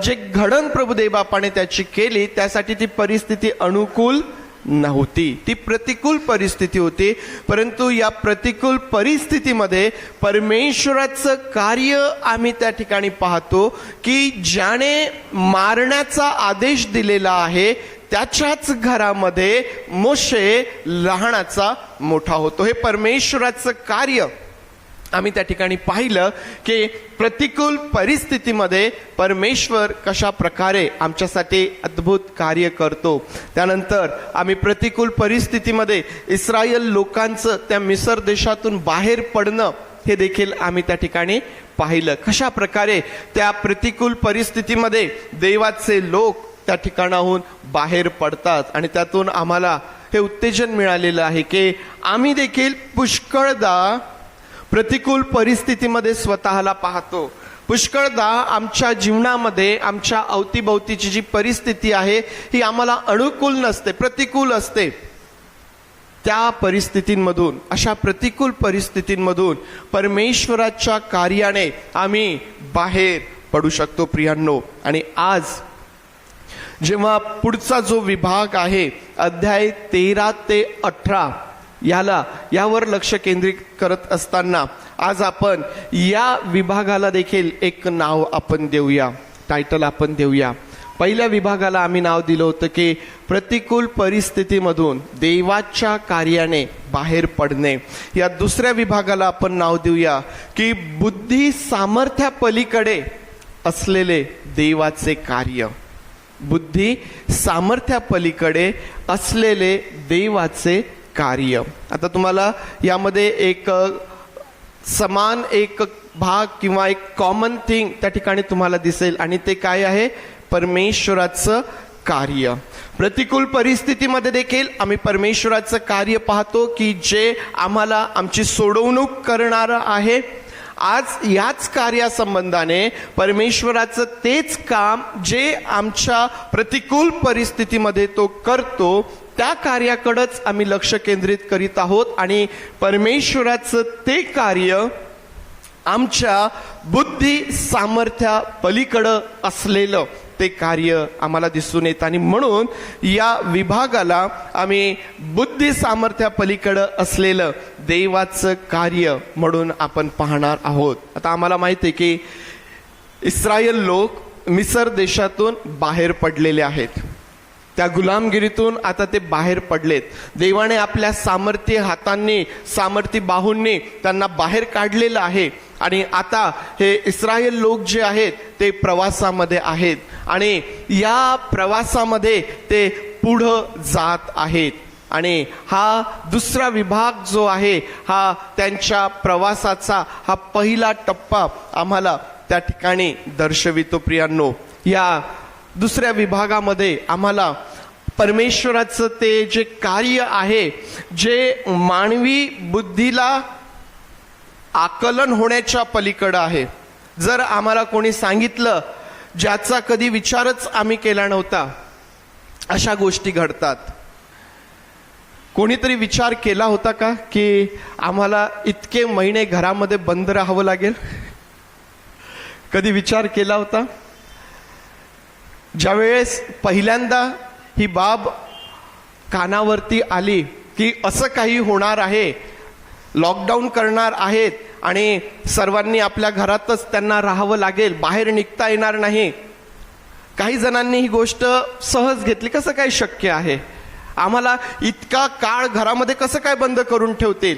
[SPEAKER 1] जे घडण प्रभुदेव बापाने त्याची केली त्यासाठी ती परिस्थिती अनुकूल नव्हती. ती प्रतिकूल परिस्थिती होती. परंतु या प्रतिकूल परिस्थितीमध्ये परमेश्वराचं कार्य आम्ही त्या ठिकाणी पाहतो की ज्याने मारण्याचा आदेश दिलेला आहे त्याच्याच घरामध्ये मोशे लहानाचा मोठा होतो. हे परमेश्वराचं कार्य आम्ही त्या ठिकाणी पाहिलं की प्रतिकूल परिस्थितीमध्ये परमेश्वर कशा प्रकारे आमच्यासाठी अद्भुत कार्य करतो. त्यानंतर आम्ही प्रतिकूल परिस्थितीमध्ये इस्रायल लोकांचं त्या मिसर देशातून बाहेर पडणं हे देखील आम्ही त्या ठिकाणी पाहिलं. कशा प्रकारे त्या प्रतिकूल परिस्थितीमध्ये देवाचे लोक त्या ठिकाणाहून बाहेर पडतात, आणि त्यातून आम्हाला हे उत्तेजन मिळालेलं आहे की आम्ही देखील पुष्कळदा प्रतिकूल परिस्थितीमध्ये स्वतःला पाहतो. पुष्कळदा आमच्या जीवनामध्ये आमच्या अवतीभोवतीची जी परिस्थिती आहे ही आम्हाला अनुकूल नसते, प्रतिकूल असते. त्या परिस्थितींमधून, अशा प्रतिकूल परिस्थितींमधून परमेश्वराच्या कार्याने आम्ही बाहेर पडू शकतो प्रियांनो. आणि आज जेव्हा पुढचा जो विभाग आहे अध्याय 13 ते 18 यावर लक्ष केंद्रित करत असताना आज आपण या विभागाला देखील एक नाव आपण देऊया, टायटल आपण देऊया. पहिल्या विभागाला आम्ही नाव दिलं होतं की प्रतिकूल परिस्थितीमधून देवाच्या कार्याने बाहेर पडणे. या दुसऱ्या विभागाला आपण नाव देऊया की बुद्धी सामर्थ्यापलीकडे असलेले देवाचे कार्य. बुद्धी सामर्थ्यापलीकडे असलेले देवाचे कार्य. आता तुम्हाला यामध्ये एक समान एक भाग किंवा एक कॉमन थिंग त्या ठिकाणी तुम्हाला दिसेल, आणि ते काय आहे? परमेश्वराचं कार्य. प्रतिकूल परिस्थितीमध्ये देखील आम्ही परमेश्वराचं कार्य पाहतो की जे आम्हाला आमची सोडवणूक करणारं आहे. आज याच कार्यासंबंधाने परमेश्वराचं तेच काम जे आमच्या प्रतिकूल परिस्थितीमध्ये तो करतो, त्या कार्याकडेच आम्ही लक्ष केंद्रित करीत आहोत. आणि परमेश्वराचं ते कार्य आमच्या बुद्धी सामर्थ्या पलीकडं असलेलं ते कार्य आम्हाला दिसून येतं. आणि म्हणून या विभागाला आम्ही बुद्धी सामर्थ्या पलीकडं असलेलं देवाचं कार्य म्हणून आपण पाहणार आहोत. आता आम्हाला माहिती आहे की इस्रायल लोक मिसर देशातून बाहेर पडलेले आहेत. त्या गुलामगिरीतून आता ते बाहेर पडलेत. देवाने आपल्या सामर्थ्य हातांनी, सामर्थ्य बाहूंनी त्यांना बाहेर काढलेलं आहे. आणि आता हे इस्रायल लोक जे आहेत ते प्रवासामध्ये आहेत, आणि या प्रवासामध्ये ते पुढं जात आहेत. आणि हा दुसरा विभाग जो आहे, हा त्यांच्या प्रवासाचा हा पहिला टप्पा आम्हाला त्या ठिकाणी दर्शवितो. प्रियांनो, या दुसऱ्या विभागामध्ये आम्हाला परमेश्वराचं ते जे कार्य आहे, जे मानवी बुद्धीला आकलन होण्याच्या पलीकडं आहे. जर आम्हाला कोणी सांगितलं ज्याचा कधी विचारच आम्ही केला नव्हता, अशा गोष्टी घडतात. कोणीतरी विचार केला होता का की आम्हाला इतके महिने घरामध्ये बंद राहावं लागेल? कधी विचार केला होता? ज्यावेळेस पहिल्यांदा ही बाब कानावरती आली की असं काही होणार आहे, लॉकडाऊन करणार आहेत आणि सर्वांनी आपल्या घरातच त्यांना राहावं लागेल, बाहेर निघता येणार नाही, काही जणांनी ही गोष्ट सहज घेतली. कसं काय शक्य आहे? आम्हाला इतका काळ घरामध्ये कसं काय बंद करून ठेवतील?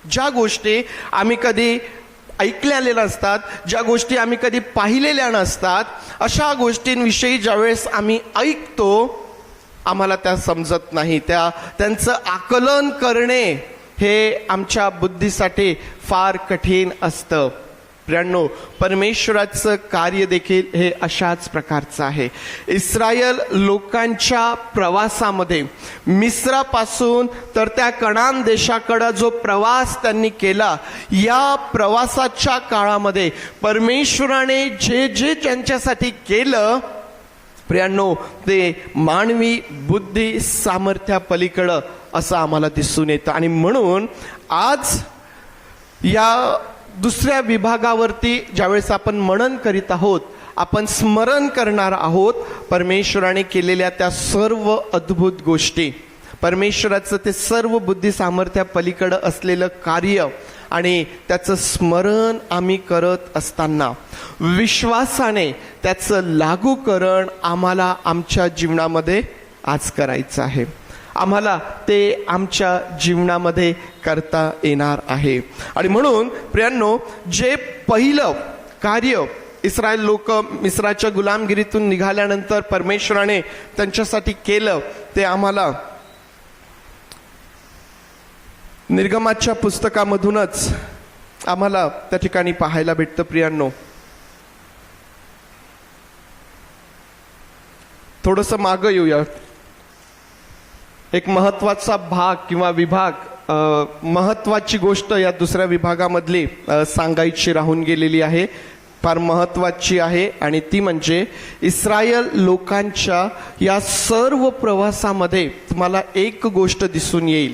[SPEAKER 1] ज्या गोष्टी आम्ही कधी ऐकलेल्या नसतात, ज्या गोष्टी आम्ही कधी पाहिलेल्या नसतात, अशा गोष्टींविषयी ज्यावेळेस आम्ही ऐकतो आम्हाला त्या समजत नाही. त्यांचं आकलन करणे हे आमच्या बुद्धीसाठी फार कठीण असतं. प्रियांनो, परमेश्वराचं कार्य देखील हे अशाच प्रकारचं आहे. इस्रायल लोकांच्या प्रवासामध्ये मिस्रापासून तर त्या कनान देशाकडे जो प्रवास त्यांनी केला, या प्रवासाच्या काळामध्ये परमेश्वराने जे जे त्यांच्यासाठी केलं, प्रियांनो, ते मानवी बुद्धी सामर्थ्या पलीकडं असं आम्हाला दिसून येतं. आणि म्हणून आज या दुसऱ्या विभागावरती ज्यावेळेस आपण मनन करीत आहोत, आपण स्मरण करणार आहोत परमेश्वराने केलेल्या त्या सर्व अद्भुत गोष्टी, परमेश्वराचं ते सर्व बुद्धी सामर्थ्या पलीकडं असलेलं कार्य, आणि त्याचं स्मरण आम्ही करत असताना विश्वासाने त्याचं लागूकरण आम्हाला आमच्या जीवनामध्ये आज करायचं आहे. आम्हाला ते आमच्या जीवनामध्ये करता येणार आहे. आणि म्हणून प्रियांनो, जे पहिलं कार्य इस्रायल लोक मिस्राच्या गुलामगिरीतून निघाल्यानंतर परमेश्वराने त्यांच्यासाठी केलं, ते आम्हाला निर्गमाच्या पुस्तकामधूनच आम्हाला त्या ठिकाणी पाहायला भेटतं. प्रियांनो, थोडंसं मागं येऊया. एक महत्वाचा भाग किंवा विभाग, महत्वाची गोष्ट या दुसऱ्या विभागामधली सांगायची राहून गेलेली आहे, फार महत्वाची आहे. आणि ती म्हणजे इस्रायल लोकांच्या या सर्व प्रवासामध्ये तुम्हाला एक गोष्ट दिसून येईल.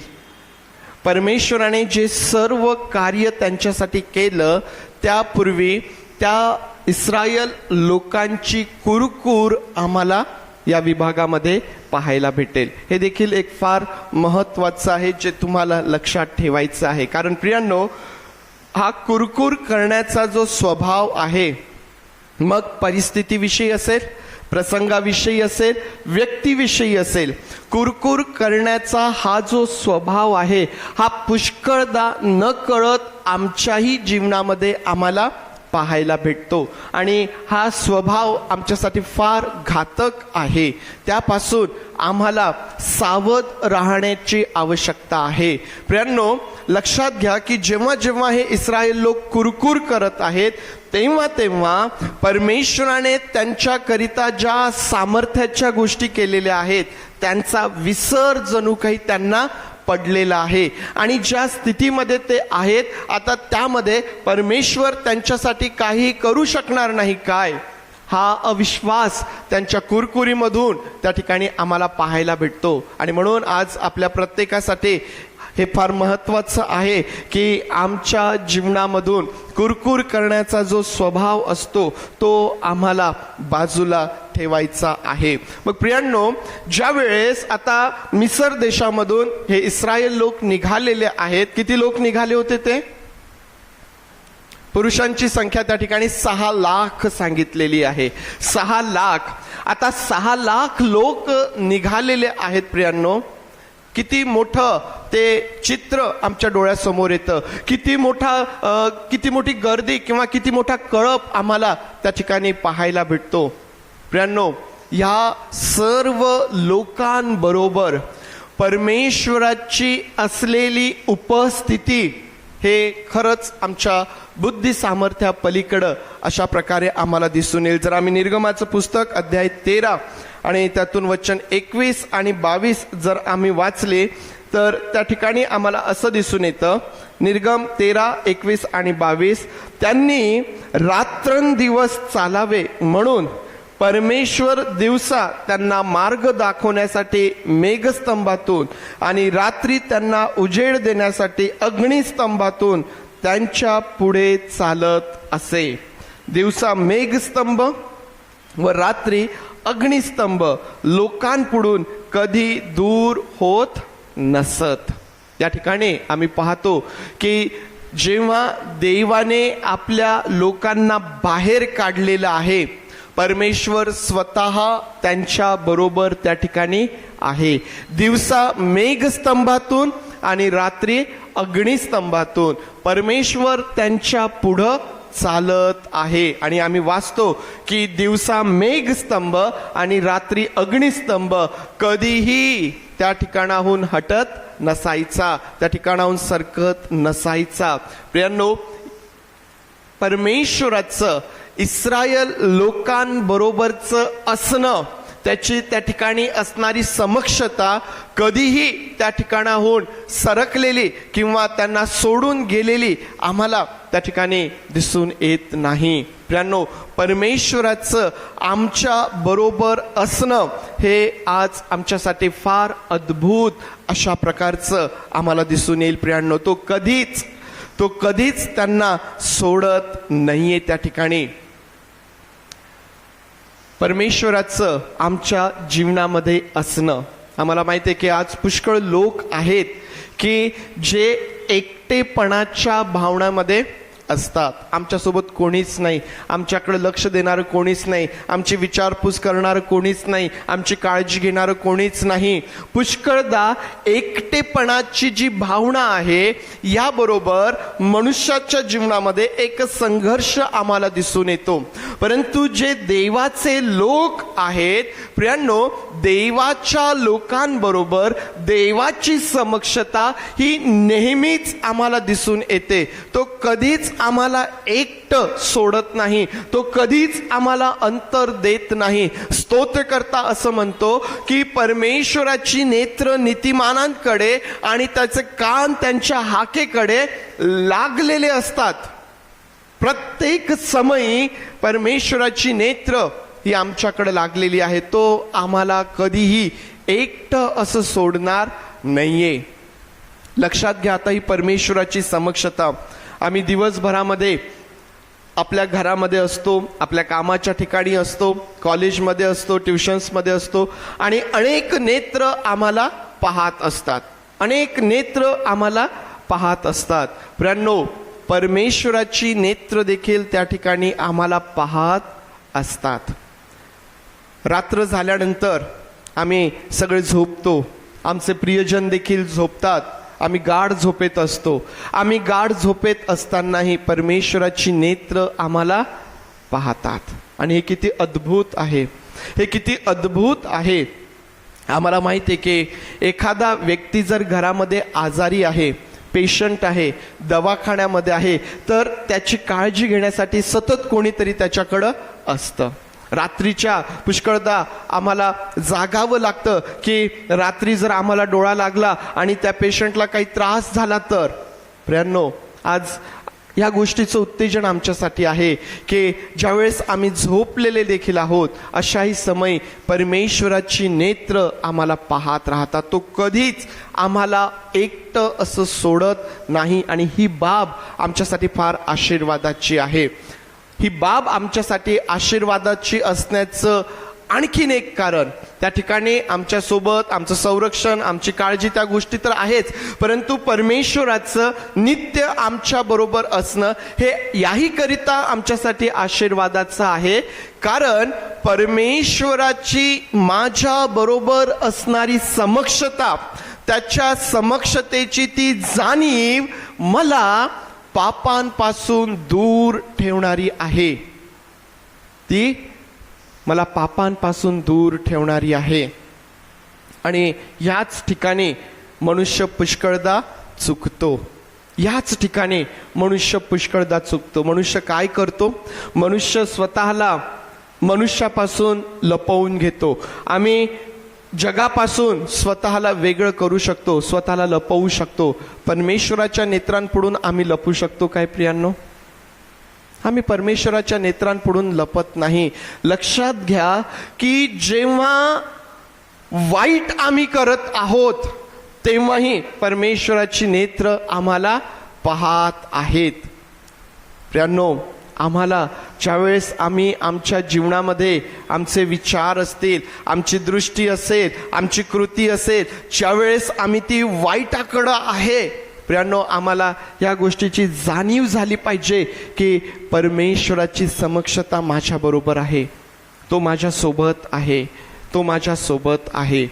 [SPEAKER 1] परमेश्वराने जे सर्व कार्य त्यांच्यासाठी केलं, त्यापूर्वी त्या इस्रायल लोकांची कुरकुर आम्हाला या विभागामध्ये पाहायला भेटेल. हे देखील एक फार महत्वाचं आहे, जे तुम्हाला लक्षात ठेवायचं आहे. कारण प्रियांनो, हा कुरकुर करण्याचा जो स्वभाव आहे, मग परिस्थितीविषयी असेल, प्रसंगाविषयी असेल, व्यक्तीविषयी असेल, कुरकुर करण्याचा हा जो स्वभाव आहे, हा पुष्कळदा न कळत आमच्याही जीवनामध्ये आम्हाला पाहायला भेटतो आणि हा स्वभाव आमच्यासाठी फार घातक आहे. त्यापासून आम्हाला सावध राहण्याची आवश्यकता आहे. प्रियांनो, लक्षात घ्या की जेव्हा जेव्हा हे इस्रायल लोक कुरकुर करत आहेत तेव्हा तेव्हा परमेश्वराने त्यांच्याकरिता ज्या सामर्थ्याच्या गोष्टी केलेल्या आहेत त्यांचा विसर जणू काही त्यांना पडलेला आहे. आणि ज्या स्थितीमध्ये ते आहेत आता त्यामध्ये परमेश्वर त्यांच्यासाठी काही करू शकणार नाही काय, हा अविश्वास त्यांच्या कुरकुरीमधून त्या ठिकाणी आम्हाला पाहायला भेटतो. आणि म्हणून आज आपल्या प्रत्येकासाठी हे फार महत्त्वाचं आहे की आमच्या जीवनामधून कुरकुर करण्याचा जो स्वभाव असतो तो आम्हाला बाजूला ठेवायचा आहे. मग प्रियांनो, ज्या वेळेस आता मिसर देशामधून हे इस्रायल लोक निघालेले आहेत, किती लोक निघाले होते ते? पुरुषांची संख्या त्या ठिकाणी 6 लाख सांगितलेली आहे. 6 लाख. आता 6 लाख लोक निघालेले आहेत. प्रियांनो, किती मोठं ते चित्र आमच्या डोळ्यासमोर येतं. किती मोठी गर्दी किंवा किती मोठा कळप आम्हाला त्या ठिकाणी पाहायला भेटतो. प्रियांनो, ह्या सर्व लोकांबरोबर परमेश्वराची असलेली उपस्थिती हे खरंच आमच्या बुद्धी सामर्थ्या पलीकडं अशा प्रकारे आम्हाला दिसून येईल. जर आम्ही निर्गमाचं पुस्तक अध्याय 13 आणि त्यातून वचन 21 आणि 22 जर आम्ही वाचले तर त्या ठिकाणी आम्हाला असं दिसून येतं. निर्गम 13, 21 आणि 22. त्यांनी रात्रंदिवस चालावे म्हणून परमेश्वर दिवसा त्यांना मार्ग दाखवण्यासाठी मेघस्तंभातून आणि रात्री त्यांना उजेड देण्यासाठी अग्निस्तंभातून त्यांच्या पुढे चालत असे. दिवसा मेघस्तंभ व रात्री अग्निस्तंभ लोकांपुढून कधी दूर होत नसत. या ठिकाणी आम्ही पाहतो की जेव्हा देवाने आपल्या लोकांना बाहेर काढलेलं आहे, परमेश्वर स्वतः त्यांच्या बरोबर त्या ठिकाणी आहे. दिवसा मेघस्तंभातून आणि रात्री अग्निस्तंभातून परमेश्वर त्यांच्या पुढं चालत आहे. आणि आम्ही वाचतो की दिवसा मेघस्तंभ आणि रात्री अग्निस्तंभ कधीही त्या ठिकाणाहून हटत नसायचा, त्या ठिकाणाहून सरकत नसायचा. प्रियांनो, परमेश्वराचं इस्रायल लोकांबरोबरचं असणं, त्याची त्या ठिकाणी असणारी समक्षता कधीही त्या ठिकाणाहून सरकलेली किंवा त्यांना सोडून गेलेली आम्हाला त्या ठिकाणी दिसून येत नाही. प्रियांनो, परमेश्वराचं आमच्या बरोबर असणं हे आज आमच्यासाठी फार अद्भुत अशा प्रकारचं आम्हाला दिसून येईल. प्रियांनो, तो कधीच त्यांना सोडत नाहीये. त्या ठिकाणी परमेश्वराचं आमच्या जीवनामध्ये असणं, आम्हाला माहिती आहे की आज पुष्कळ लोक आहेत की जे एकटेपणाच्या भावनामध्ये असतात. आमच्यासोबत कोणीच नाही, आमच्याकडे लक्ष देणारं कोणीच नाही, आमची विचारपूस करणारं कोणीच नाही, आमची काळजी घेणारं कोणीच नाही. पुष्कळदा एकटेपणाची जी भावना आहे याबरोबर मनुष्याच्या जीवनामध्ये एक संघर्ष आम्हाला दिसून येतो. परंतु जे देवाचे लोक आहेत, प्रियांनो, देवाच्या लोकांबरोबर देवाची समक्षता ही नेहमीच आम्हाला दिसून येते. तो कधीच आम्हाला एकटं सोडत नाही, तो कधीच आम्हाला अंतर देत नाही. स्तोत्रकर्ता असं म्हणतो की परमेश्वराची नेत्र नीतिमानांकडे आणि त्याचे कान त्यांच्या हाकेकडे लागलेले असतात. प्रत्येक समयी परमेश्वराची नेत्र ही आमच्याकडे लागलेली आहे. तो आम्हाला कधीही एकटं असं सोडणार नाहीये. लक्षात घ्या, आता ही परमेश्वराची समक्षता आम्ही दिवसभरामध्ये आपल्या घरामध्ये असतो, आपल्या कामाच्या ठिकाणी असतो, कॉलेजमध्ये असतो, ट्युशन्समध्ये असतो आणि अनेक नेत्र आम्हाला पाहत असतात, अनेक नेत्र आम्हाला पाहत असतात. प्रियांनो, परमेश्वराची नेत्र देखील त्या ठिकाणी आम्हाला पाहत असतात. रात्र झाल्यानंतर आम्ही सगळे झोपतो, आमचे प्रियजन देखील झोपतात आम्ही गाढ झोपेत असतो. आम्ही गाढ झोपेत असतानाही परमेश्वराची नेत्र आम्हाला पाहतात. आणि हे किती अद्भुत आहे, हे किती अद्भुत आहे. आम्हाला माहिती आहे की एखादा व्यक्ती जर घरामध्ये आजारी आहे, पेशंट आहे, दवाखान्यामध्ये आहे, तर त्याची काळजी घेण्यासाठी सतत कोणीतरी त्याच्याकडं असतं. रात्रीच्या पुष्कळदा आम्हाला जागावं लागतं की रात्री जर आम्हाला डोळा लागला आणि त्या पेशंटला काही त्रास झाला तर. प्रियांनो, आज या गोष्टीचं उत्तेजन आमच्यासाठी आहे की ज्यावेळेस आम्ही झोपलेले देखील आहोत, अशाही समय परमेश्वराची नेत्र आम्हाला पाहत राहतात. तो कधीच आम्हाला एकटं असं सोडत नाही. आणि ही बाब आमच्यासाठी फार आशीर्वादाची आहे. ही बाब आमच्यासाठी आशीर्वादाची असण्याचं आणखीन एक कारण, त्या ठिकाणी आमच्यासोबत आमचं संरक्षण, आमची काळजी, त्या गोष्टी तर आहेच, परंतु परमेश्वराचं नित्य आमच्या बरोबर असणं हे याही करिता आमच्यासाठी आशीर्वादाचं आहे. कारण परमेश्वराची माझ्या बरोबर असणारी समक्षता, त्याच्या समक्षतेची ती जाणीव मला पापांपासून दूर ठेवणारी आहे. ती मला पापांपासून दूर ठेवणारी आहे. आणि याच ठिकाणी मनुष्य पुष्कळदा चुकतो. याच ठिकाणी मनुष्य पुष्कळदा चुकतो. मनुष्य काय करतो? मनुष्य स्वतःला मनुष्यापासून लपवून घेतो. आम्ही जगापासून स्वतःला वेगळं करू शकतो, स्वतःला लपवू शकतो. परमेश्वराच्या नेत्रांपुढून आम्ही लपू शकतो काय प्रियांनो? आम्ही परमेश्वराच्या नेत्रांपुढून लपत नाही. लक्षात घ्या की जेव्हा वाईट आम्ही करत आहोत तेव्हाही परमेश्वराची नेत्र आम्हाला पाहत आहेत. प्रियांनो, आम्हाला ज्यावेळेस आम्ही आमच्या जीवनामध्ये आमचे विचार असतील, आमची दृष्टी असेल, आमची कृती असेल, ज्यावेळेस आम्ही ती वाईटाकडं आहे, प्रियांनो, आम्हाला या गोष्टीची जाणीव झाली पाहिजे की परमेश्वराची समक्षता माझ्याबरोबर आहे. तो माझ्यासोबत आहे, तो माझ्यासोबत आहे,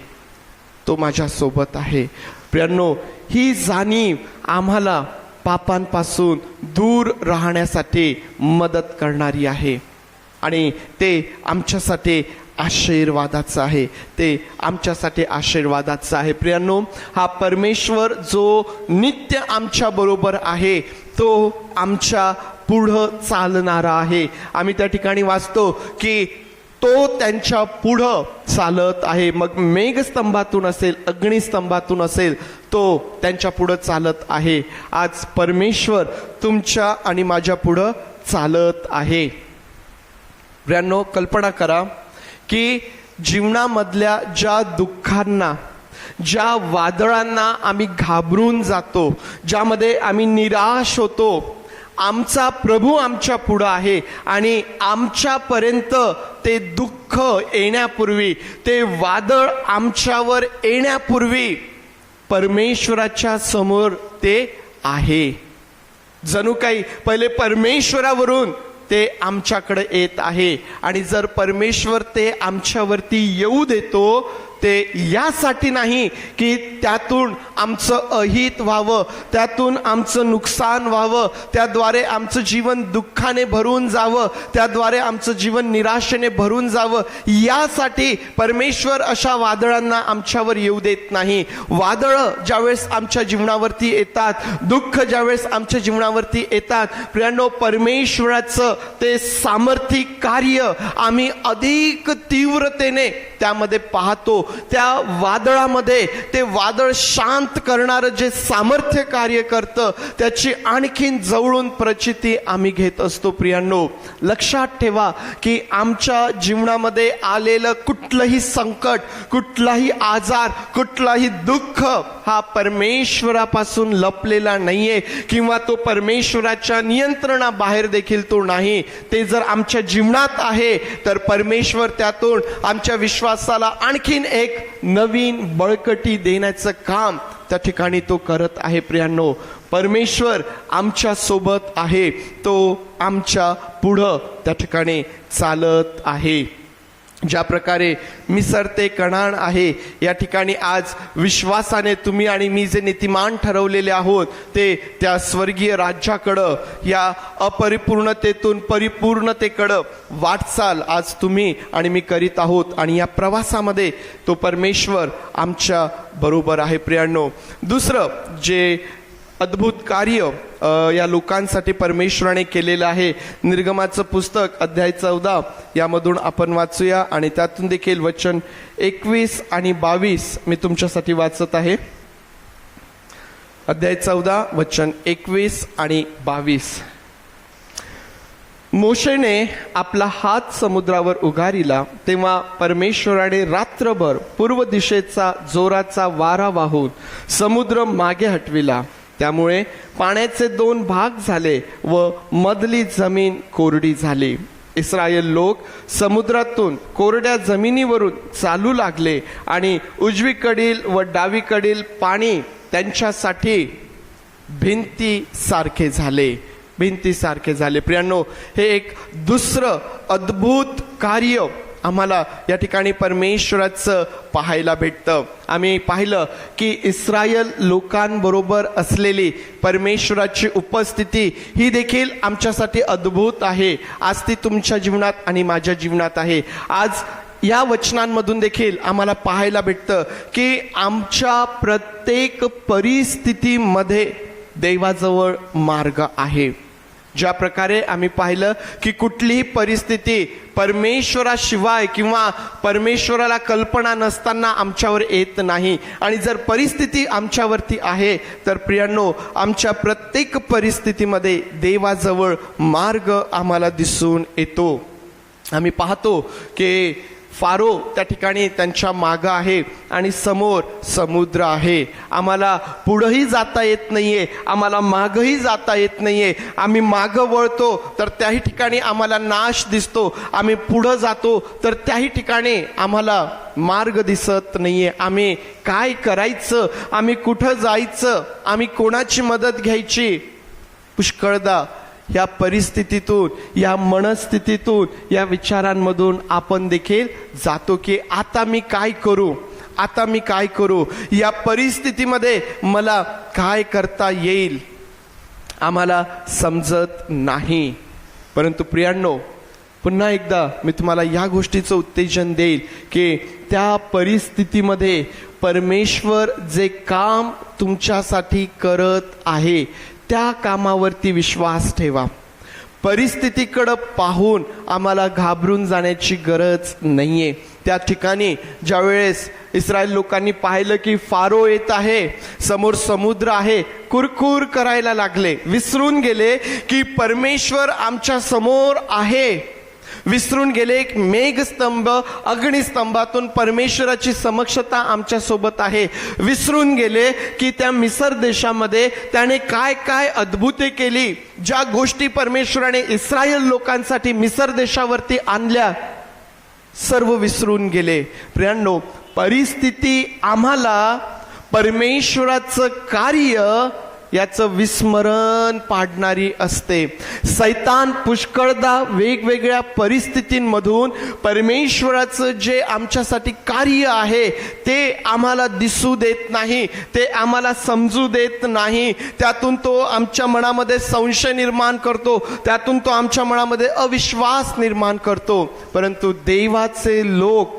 [SPEAKER 1] तो माझ्यासोबत आहे. प्रियांनो, ही जाणीव आम्हाला पापांपासून दूर राहण्यासाठी मदत करणारी आहे. आणि ते आमच्यासाठी आशीर्वादाचं आहे. ते आमच्यासाठी आशीर्वादाचं आहे. प्रियांनो, हा परमेश्वर जो नित्य आमच्या बरोबर आहे, तो आमच्या पुढं चालणारा आहे. आम्ही त्या ठिकाणी वाचतो की तो त्यांच्या पुढं चालत आहे. मग मेघस्तंभातून असेल, अग्निस्तंभातून असेल, तो त्यांच्या पुढं चालत आहे. आज परमेश्वर तुमच्या आणि माझ्या पुढं चालत आहे. प्रियांनो, कल्पना करा की जीवनामधल्या ज्या दुःखांना, ज्या वादळांना आम्ही घाबरून जातो, ज्यामध्ये आम्ही निराश होतो, आमचा प्रभू आमच्या पुढं आहे. आणि आमच्यापर्यंत ते दुःख येण्यापूर्वी, ते वादळ आमच्यावर येण्यापूर्वी परमेश्वराच्या समोर ते आहे. जणू काही पहिले परमेश्वरावरून ते आमच्याकडे येत आहे. आणि जर परमेश्वर ते आमच्यावरती येऊ देतो, ते यासाठी नाही की त्यातून आमचं अहित व्हावं, त्यातून आमचं नुकसान व्हावं, त्याद्वारे आमचं जीवन दुःखाने भरून जावं, त्याद्वारे आमचं जीवन निराशेने भरून जावं, यासाठी परमेश्वर अशा वादळांना आमच्यावर येऊ देत नाही. वादळं ज्यावेळेस आमच्या जीवनावरती येतात, दुःख ज्यावेळेस आमच्या जीवनावरती येतात, प्रियांनो, परमेश्वराचं ते सामर्थ्यिक कार्य आम्ही अधिक तीव्रतेने त्यामध्ये पाहतो. त्या वादळामध्ये ते वादळ शांत करणारं जे सामर्थ्य कार्य करतं, त्याची आणखीन जवळून प्रचिती आम्ही घेत असतो. प्रियांनो, लक्षात ठेवा की आमच्या जीवनामध्ये आलेलं कुठलंही संकट, कुठलाही आजार, कुठलाही दुःख हा परमेश्वरापासून लपलेला नाहीये किंवा तो परमेश्वराच्या नियंत्रणाबाहेर देखील तो नाही. ते जर आमच्या जीवनात आहे तर परमेश्वर त्यातून आमच्या विश्वासाला आणखीन एक नवीन बळकटी देण्याचं काम त्या ठिकाणी तो करत आहे. प्रियांनो, परमेश्वर आमच्या सोबत आहे, तो आमच्या पुढं त्या ठिकाणी चालत आहे. ज्या प्रकारे मिसर ते कणाण आहे, या ठिकाणी आज विश्वासाने तुम्ही आणि मी जे नीतिमान ठरवलेले आहोत ते त्या स्वर्गीय राज्याकडं, या अपरिपूर्णतेतून परिपूर्णतेकडं वाटचाल आज तुम्ही आणि मी करीत आहोत. आणि या प्रवासामध्ये तो परमेश्वर आमच्या बरोबर आहे. प्रियांनो, दुसरं जे अद्भुत कार्य या लोकांसाठी परमेश्वराने केलेलं आहे, निर्गमाचं पुस्तक अध्याय 14 यामधून आपण वाचूया आणि त्यातून देखील वचन 21 आणि 22 मी तुमच्यासाठी वाचत आहे. अध्याय 14 वचन 21 आणि 22. मोशेने आपला हात समुद्रावर उगारिला तेव्हा परमेश्वराने रात्रभर पूर्व दिशेचा जोराचा वारा वाहून समुद्र मागे हटविला. त्यामुळे पाण्याचे 2 भाग झाले व मधली जमीन कोरडी झाली. इस्रायल लोक समुद्रातून कोरड्या जमिनीवरून चालू लागले आणि उजवीकडील व डावीकडील पाणी त्यांच्यासाठी भिंतीसारखे झाले. प्रियांनो, हे एक दुसरं अद्भुत कार्य आम्हाला या ठिकाणी परमेश्वराचं पाहायला भेटतं. आम्ही पाहिलं की इस्रायल लोकांबरोबर असलेली परमेश्वराची उपस्थिती ही देखील आमच्यासाठी अद्भुत आहे. आज ती तुमच्या जीवनात आणि माझ्या जीवनात आहे. आज या वचनांमधून देखील आम्हाला पाहायला भेटतं की आमच्या प्रत्येक परिस्थितीमध्ये देवाजवळ मार्ग आहे. ज्या प्रकारे आम्ही पाहिलं की कुठलीही परिस्थिती परमेश्वराशिवाय किंवा परमेश्वराला कल्पना नसताना आमच्यावर येत नाही. आणि जर परिस्थिती आमच्यावरती आहे तर प्रियांनो, आमच्या प्रत्येक परिस्थितीमध्ये देवाजवळ मार्ग आम्हाला दिसून येतो. आम्ही पाहतो की फारो त्या ठिकाणी त्यांच्या मागं आहे आणि समोर समुद्र आहे. आम्हाला पुढंही जाता येत नाहीये, आम्हाला मागंही जाता येत नाहीये. आम्ही मागं वळतो तर त्याही ठिकाणी आम्हाला नाश दिसतो, आम्ही पुढं जातो तर त्याही ठिकाणी आम्हाला मार्ग दिसत नाहीये. आम्ही काय करायचं, आम्ही कुठं जायचं, आम्ही कोणाची मदत घ्यायची. पुष्कळदा या परिस्थितीतून, या मनस्थितीतून, या विचारांमधून आपण देखील जातो की आता मी काय करू, या परिस्थितीमध्ये मला काय करता येईल, आम्हाला समजत नाही. परंतु प्रियांनो, पुन्हा एकदा मी तुम्हाला या गोष्टीचं उत्तेजन देईल की त्या परिस्थितीमध्ये परमेश्वर जे काम तुमच्यासाठी करत आहे त्या कामावरती विश्वास ठेवा. परिस्थितीकडं पाहून आम्हाला घाबरून जाण्याची गरज नाहीये. त्या ठिकाणी ज्या वेळेस इस्रायल लोकांनी पाहिलं की फारो येत आहे, समोर समुद्र आहे, कुरकुर करायला लागले. विसरून गेले की परमेश्वर आमच्या समोर आहे. विसरून गेले एक मेघस्तंभ, अग्निस्तंभातून परमेश्वराची समक्षता आमच्या सोबत आहे. विसरून गेले की त्या मिसर देशामध्ये त्याने काय काय अद्भुते केली, ज्या गोष्टी परमेश्वराने इस्रायल लोकांसाठी मिसर देशावरती आणल्या, सर्व विसरून गेले. प्रियांनो, परिस्थिती आम्हाला परमेश्वराचं कार्य याचं विस्मरण पाडणारी असते. सैतान पुष्कळदा वेगवेगळ्या परिस्थितींमधून परमेश्वराचं जे आमच्यासाठी कार्य आहे ते आम्हाला दिसू देत नाही, ते आम्हाला समजू देत नाही. त्यातून तो आमच्या मनामध्ये संशय निर्माण करतो, त्यातून तो आमच्या मनामध्ये अविश्वास निर्माण करतो. परंतु देवाचे लोक,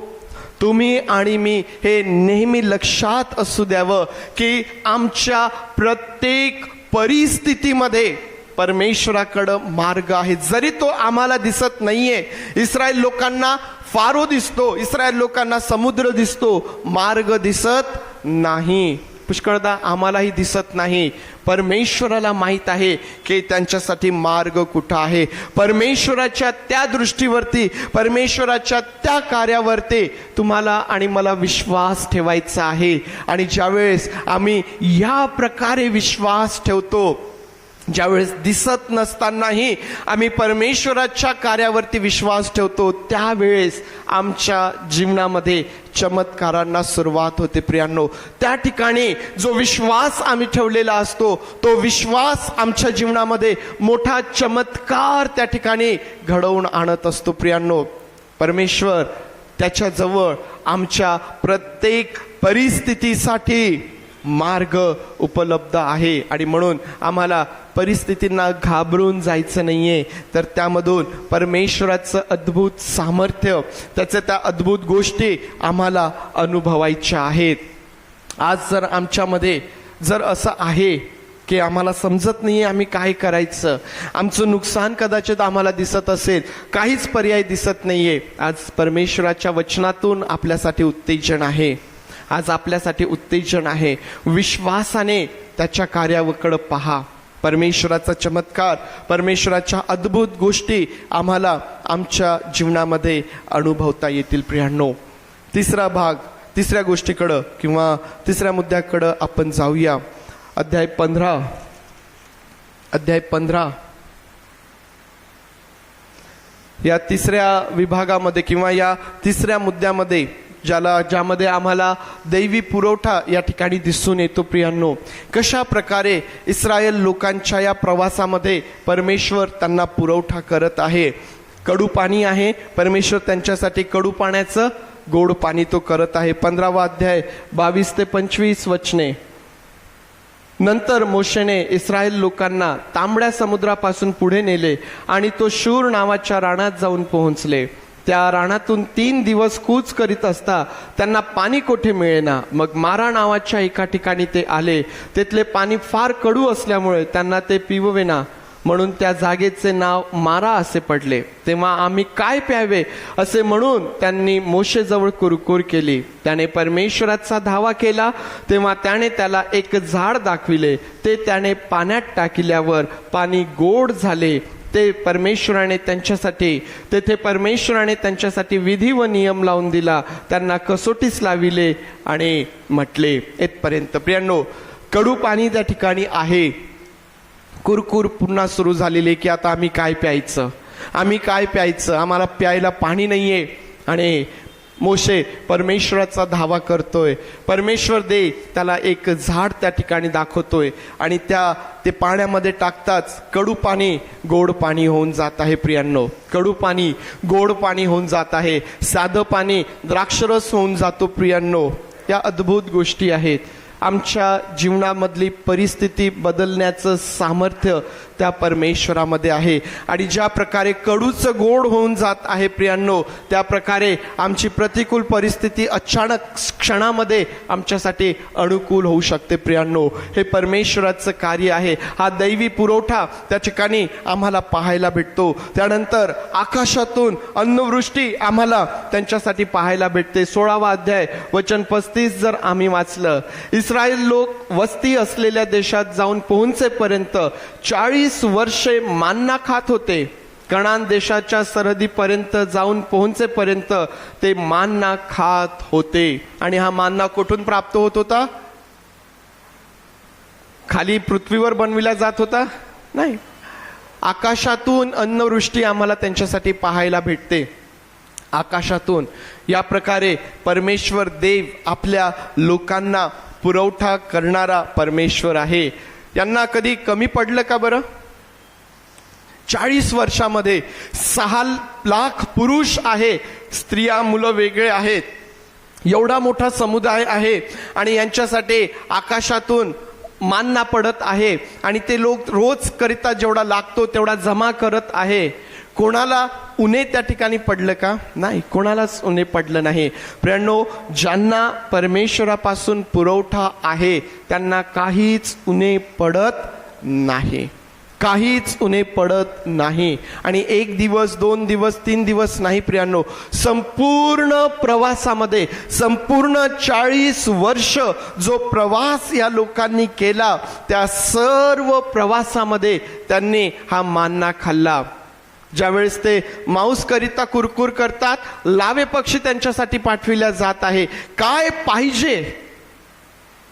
[SPEAKER 1] तुम्ही आणि मी, हे नेहमी लक्षात असू द्यावं की आमच्या प्रत्येक परिस्थितीमध्ये परमेश्वराकडं मार्ग आहे. जरी तो आम्हाला दिसत नाहीये. इस्रायल लोकांना फारो दिसतो, इस्रायल लोकांना समुद्र दिसतो, मार्ग दिसत नाही. पुष्कळदा आम्हालाही दिसत नाही. परमेश्वराला माहित आहे की त्यांच्यासाठी मार्ग कुठं आहे. परमेश्वराच्या त्या दृष्टीवरती, परमेश्वराच्या त्या कार्यावरती तुम्हाला आणि मला विश्वास ठेवायचा आहे. आणि ज्यावेळेस आम्ही या प्रकारे विश्वास ठेवतो, ज्यावेळेस दिसत नसतानाही आम्ही परमेश्वराच्या कार्यावरती विश्वास ठेवतो, त्यावेळेस आमच्या जीवनामध्ये चमत्कारांना सुरुवात होते. प्रियांनो, त्या ठिकाणी जो विश्वास आम्ही ठेवलेला असतो तो विश्वास आमच्या जीवनामध्ये मोठा चमत्कार त्या ठिकाणी घडवून आणत असतो. प्रियांनो, परमेश्वर त्याच्याजवळ आमच्या प्रत्येक परिस्थितीसाठी मार्ग उपलब्ध आहे. आणि म्हणून आम्हाला परिस्थितींना घाबरून जायचं नाहीये, तर त्यामधून परमेश्वराचं अद्भुत सामर्थ्य, त्याच्या त्या अद्भुत गोष्टी आम्हाला अनुभवायच्या आहेत. आज जर आमच्यामध्ये जर असं आहे की आम्हाला समजत नाहीये आम्ही काय करायचं, आमचं नुकसान कदाचित आम्हाला दिसत असेल, काहीच पर्याय दिसत नाहीये, आज परमेश्वराच्या वचनातून आपल्यासाठी उत्तेजन आहे. आज आपल्यासाठी उत्तेजन आहे. विश्वासाने त्याच्या कार्याकडे पहा. परमेश्वराचा चमत्कार, परमेश्वराच्या अद्भुत गोष्टी आम्हाला आमच्या जीवनामध्ये अनुभवता येतील. प्रियांनो, तिसरा भाग, तिसऱ्या गोष्टीकडं किंवा तिसऱ्या मुद्द्याकडं आपण जाऊया. अध्याय 15 या तिसऱ्या विभागामध्ये किंवा या तिसऱ्या मुद्द्यामध्ये ज्यामध्ये आम्हाला दैवी पुरवठा या ठिकाणी दिसून येतो. प्रियांनो, कशा प्रकारे इस्रायल लोकांच्या या प्रवासामध्ये परमेश्वर त्यांना पुरवठा करत आहे. कडू पाणी आहे, परमेश्वर त्यांच्यासाठी कडू पाण्याचं गोड पाणी तो करत आहे. 15वा अध्याय 22 ते 25 वचने. नंतर मोशेने इस्रायल लोकांना तांबड्या समुद्रापासून पुढे नेले आणि तो शूर नावाच्या रानात जाऊन पोहोचले. त्या रानातून 3 दिवस कूच करीत असता त्यांना पाणी कोठे मिळेना. मग मारा नावाच्या एका ठिकाणी ते आले. तिथले पाणी फार कडू असल्यामुळे त्यांना ते पिववेना, म्हणून त्या जागेचे नाव मारा असे पडले. तेव्हा आम्ही काय प्यावे असे म्हणून त्यांनी मोशेजवळ कुरकुर केली. त्याने परमेश्वराचा धावा केला. तेव्हा त्याने त्याला एक झाड दाखविले. ते त्याने पाण्यात टाकल्यावर पाणी गोड झाले. तेथे परमेश्वराने त्यांच्यासाठी विधी व नियम लावून दिला. त्यांना कसोटीस लाविले आणि म्हटले. इथपर्यंत. प्रियांनो, कडू पाणी त्या ठिकाणी आहे. कुरकुर पुन्हा सुरू झालेली की आता आम्ही काय प्यायचं, आम्हाला प्यायला पाणी नाहीये. आणि मोशे परमेश्वराचा धावा करतोय. परमेश्वर त्याला एक झाड त्या ठिकाणी दाखवतोय आणि ते पाण्यामध्ये टाकताच कडू पाणी गोड पाणी होऊन जात आहे. प्रियांनो, कडू पाणी गोड पाणी होऊन जात आहे. साधं पाणी द्राक्षरस होऊन जातो. प्रियांनो, या अद्भुत गोष्टी आहेत. आमच्या जीवनामधली परिस्थिती बदलण्याचं सामर्थ्य त्या परमेश्वरामध्ये आहे. आणि ज्या प्रकारे कडूचं गोड होऊन जात आहे प्रियांनो, त्या प्रकारे आमची प्रतिकूल परिस्थिती अचानक क्षणामध्ये आमच्यासाठी अनुकूल होऊ शकते. प्रियांनो, हे परमेश्वराचं कार्य आहे. हा दैवी पुरवठा त्या ठिकाणी आम्हाला पाहायला भेटतो. त्यानंतर आकाशातून अन्नवृष्टी आम्हाला त्यांच्यासाठी पाहायला भेटते. 16वा अध्याय वचन 35 जर आम्ही वाचलं, इस्रायल लोक वस्ती असलेल्या देशात जाऊन पोहोचेपर्यंत 40 वर्षे मान्ना खात होते. कनान देशाच्या सरहदीपर्यंत जाऊन पोहोचेपर्यंत ते मान्ना खात होते. आणि हा मान्ना कुठून प्राप्त होत होता? खाली पृथ्वीवर बनविला जात होता? नाही, आकाशातून अन्नवृष्टी आम्हाला त्यांच्यासाठी पाहायला भेटते. आकाशातून या प्रकारे परमेश्वर देव आपल्या लोकांना पुरवठा करणारा परमेश्वर आहे. यांना कधी कमी पडलं का बरं? 40 वर्षामध्ये 6 लाख पुरुष आहे, स्त्रिया मुलं वेगळे आहेत. एवढा मोठा समुदाय आहे आणि यांच्यासाठी आकाशातून मान्ना पडत आहे आणि ते लोक रोज करिता जेवढा लागतो तेवढा जमा करत आहे. कोणाला उन्हे त्या ठिकाणी पडलं का? नाही, कोणालाच उन्हे पडलं नाही. प्रियांनो, ज्यांना परमेश्वरापासून पुरवठा आहे त्यांना काहीच उन्हे पडत नाही, काहीच उन्हे पडत नाही. आणि 1 दिवस 2 दिवस 3 दिवस नाही प्रियांनो, संपूर्ण प्रवासामध्ये, संपूर्ण 40 वर्ष जो प्रवास या लोकांनी केला त्या सर्व प्रवासामध्ये त्यांनी हा मान्ना खाल्ला. ज्यावेळेस ते मांस करिता कुरकुर करतात, लावे पक्षी त्यांच्यासाठी पाठविल्या जात आहे. काय पाहिजे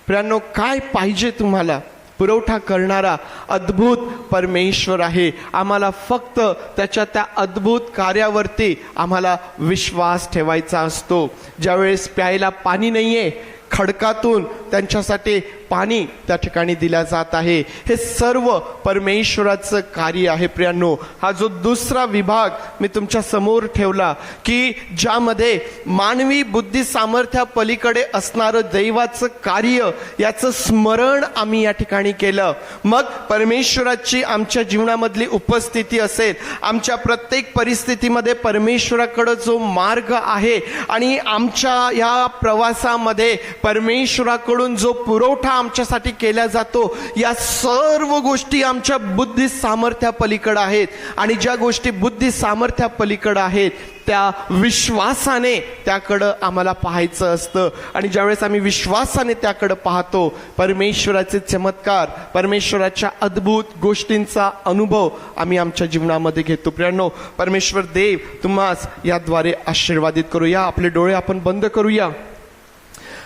[SPEAKER 1] प्रियांनो, काय पाहिजे तुम्हाला? पुरवठा करणारा अद्भुत परमेश्वर आहे. आम्हाला फक्त त्याच्या त्या अद्भुत कार्यावरती आम्हाला विश्वास ठेवायचा असतो. ज्यावेळेस प्यायला पाणी नाहीये, खडकातून त्यांच्यासाठी पाणी त्या ठिकाणी दिल्या जात आहे. हे सर्व परमेश्वराचं कार्य आहे. प्रियांनो, हा जो दुसरा विभाग मी तुमच्या समोर ठेवला की ज्यामध्ये मानवी बुद्धी सामर्थ्या पलीकडे असणारं दैवाचं कार्य याचं स्मरण आम्ही या ठिकाणी केलं. मग परमेश्वराची आमच्या जीवनामधली उपस्थिती असेल, आमच्या प्रत्येक परिस्थितीमध्ये परमेश्वराकडे जो मार्ग आहे आणि आमच्या या प्रवासामध्ये परमेश्वराकडून जो पुरवठा आमच्यासाठी केला जातो, या सर्व गोष्टी आमच्या बुद्धी सामर्थ्या पलीकडे आहेत. आणि ज्या गोष्टी बुद्धी सामर्थ्या पलीकडे आहेत त्या विश्वासाने त्याकडं आम्हाला पाहायचं असतं. आणि ज्यावेळेस आम्ही विश्वासाने त्याकडं पाहतो, परमेश्वराचे चमत्कार, परमेश्वराच्या अद्भुत गोष्टींचा अनुभव आम्ही आमच्या जीवनामध्ये घेतो. प्रियांनो, परमेश्वर देव तुम्हास याद्वारे आशीर्वादित करूया. आपले डोळे आपण बंद करूया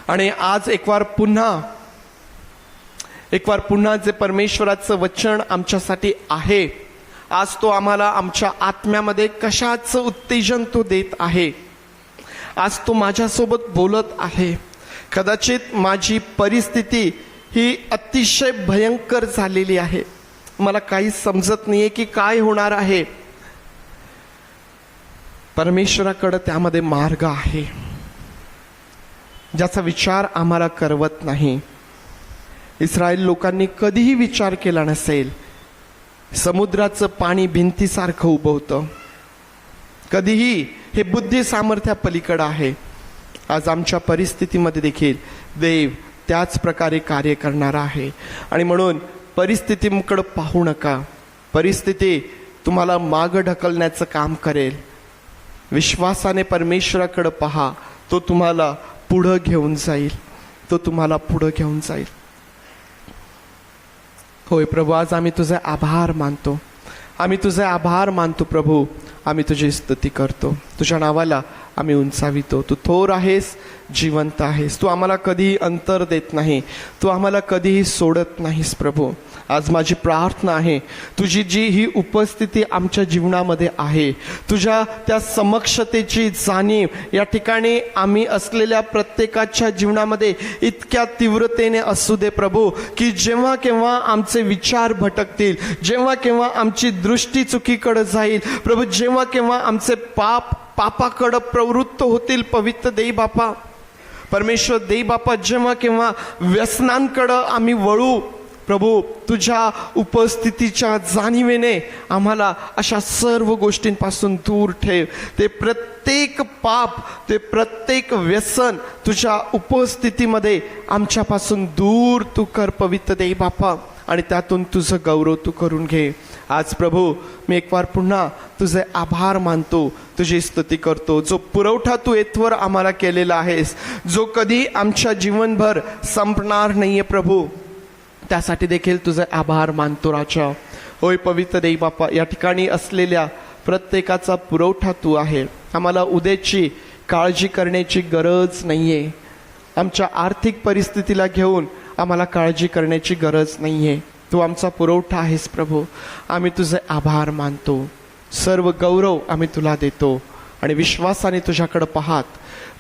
[SPEAKER 1] आणि आज एक वार पुन्हा जे परमेश्वराचं वचन आमच्यासाठी आहे, आज तो आम्हाला आमच्या आत्म्यामध्ये कशाचं उत्तेजन तो देत आहे. आज तो माझ्यासोबत बोलत आहे. कदाचित माझी परिस्थिती ही अतिशय भयंकर झालेली आहे. मला काही समजत नाहीये की काय होणार आहे. परमेश्वराकडे त्यामध्ये मार्ग आहे ज्याचा विचार आम्हाला करवत नाही. इस्रायल लोकांनी कधीही विचार केला नसेल. समुद्राचं पाणी भिंतीसारखं उभं होतं. कधीही हे बुद्धी सामर्थ्या पलीकडे आहे. आज आमच्या परिस्थितीमध्ये देखील देव त्याच प्रकारे कार्य करणार आहे. आणि म्हणून परिस्थितीकडे पाहू नका. परिस्थिती तुम्हाला मागं ढकलण्याचं काम करेल. विश्वासाने परमेश्वराकडे पहा. तो तुम्हाला पुढं घेऊन जाईल. तो तुम्हाला पुढं घेऊन जाईल. होय प्रभू, आज आम्ही तुझे आभार मानतो. आम्ही तुझे आभार मानतो प्रभू. आम्ही तुझी स्तुती करतो. तुझ्या नावाला आम्ही उंचावितो. तू थोर आहेस, जिवंत आहेस. तू आम्हाला कधीही अंतर देत नाही. तू आम्हाला कधीही सोडत नाहीस प्रभू. आज माझी प्रार्थना आहे, तुझी जी ही उपस्थिती आमच्या जीवनामध्ये आहे, तुझ्या त्या समक्षतेची जाणीव या ठिकाणी आम्ही असलेल्या प्रत्येकाच्या जीवनामध्ये इतक्या तीव्रतेने असू दे प्रभू, की जेव्हा केव्हा आमचे विचार भटकतील, जेव्हा केव्हा आमची दृष्टी चुकीकडे जाईल प्रभू, जेव्हा केव्हा आमचे पापाकडे प्रवृत्त होतील पवित्र देई बापा, परमेश्वर देई बापा, जेव्हा केव्हा व्यसनांकडे आम्ही वळू प्रभू, तुझ्या उपस्थितीच्या जाणीवेने आम्हाला अशा सर्व गोष्टींपासून दूर ठेव. ते प्रत्येक पाप, ते प्रत्येक व्यसन तुझ्या उपस्थितीमध्ये आमच्यापासून दूर तू कर पवित्र देई बापा, आणि त्यातून तुझं गौरव तू करून घे. आज प्रभू मी एक वार पुन्हा तुझे आभार मानतो, तुझी स्तुती करतो. जो पुरवठा तू येथवर आम्हाला केलेला आहेस, जो कधी आमच्या जीवनभर संपणार नाहीये प्रभू, त्यासाठी देखील तुझे आभार मानतो राजा. होय पवित्र देई बापा, या ठिकाणी असलेल्या प्रत्येकाचा पुरवठा तू आहे. आम्हाला उद्याची काळजी करण्याची गरज नाहीये. आमच्या आर्थिक परिस्थितीला घेऊन आम्हाला काळजी करण्याची गरज नाहीये. तू आमचा पुरवठा आहेस प्रभू. आम्ही तुझे आभार मानतो. सर्व गौरव आम्ही तुला देतो आणि विश्वासाने तुझ्याकडे पाहत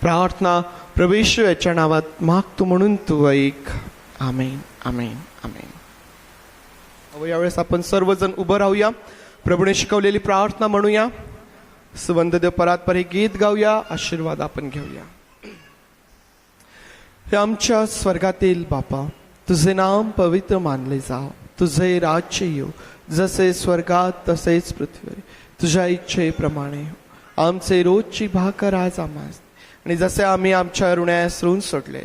[SPEAKER 1] प्रार्थना प्रभू येशू याच्या नावात मागतो म्हणून तू ऐक. आमेन, आमेन, आमेन. यावेळेस आपण सर्वजण उभं राहूया. प्रभूने शिकवलेली प्रार्थना म्हणूया. सुवंददेव परात्पर हे गीत गाऊया. आशीर्वाद आपण घेऊया. हे आमच्या स्वर्गातील बापा, तुझे नाम पवित्र मानले जाव. तुझे राज्य येऊ, जसे स्वर्गात तसेच पृथ्वीवर. तुझ्या इच्छेप्रमाणे आमचे रोजची भाकर आज आम्हास, आणि जसे आम्ही आमच्या ऋणास ऋण सोडले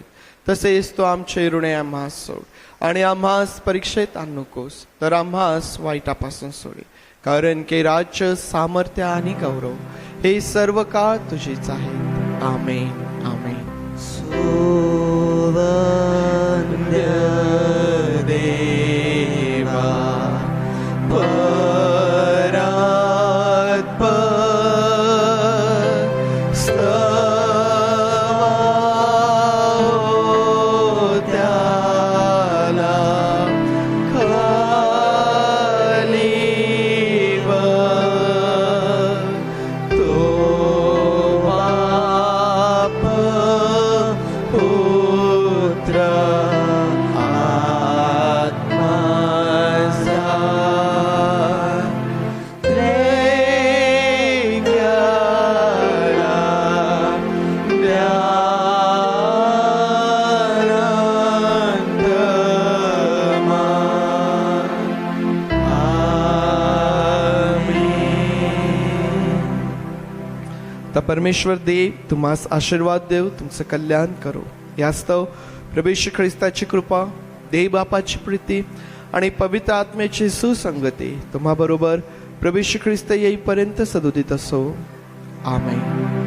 [SPEAKER 1] तसेच तो आमचे ऋणे आम्हास सोड, आणि आम्हास परीक्षेत आणू नकोस, तर आम्हास वाईटापासून सोडे. कारण की राज्य, सामर्थ्य आणि गौरव हे सर्व काळ तुझीच आहे. आमेन, आमेन. देवा
[SPEAKER 4] Oh
[SPEAKER 1] आता परमेश्वर देव तुम्हास आशीर्वाद देव, तुमचं कल्याण करो. यास्तव प्रभू येशू ख्रिस्ताची कृपा, देव बापाची प्रीती आणि पवित्र आत्म्याची सुसंगती तुम्हा बरोबर प्रभू येशू ख्रिस्त येईपर्यंत सदोदित असो. आमेन.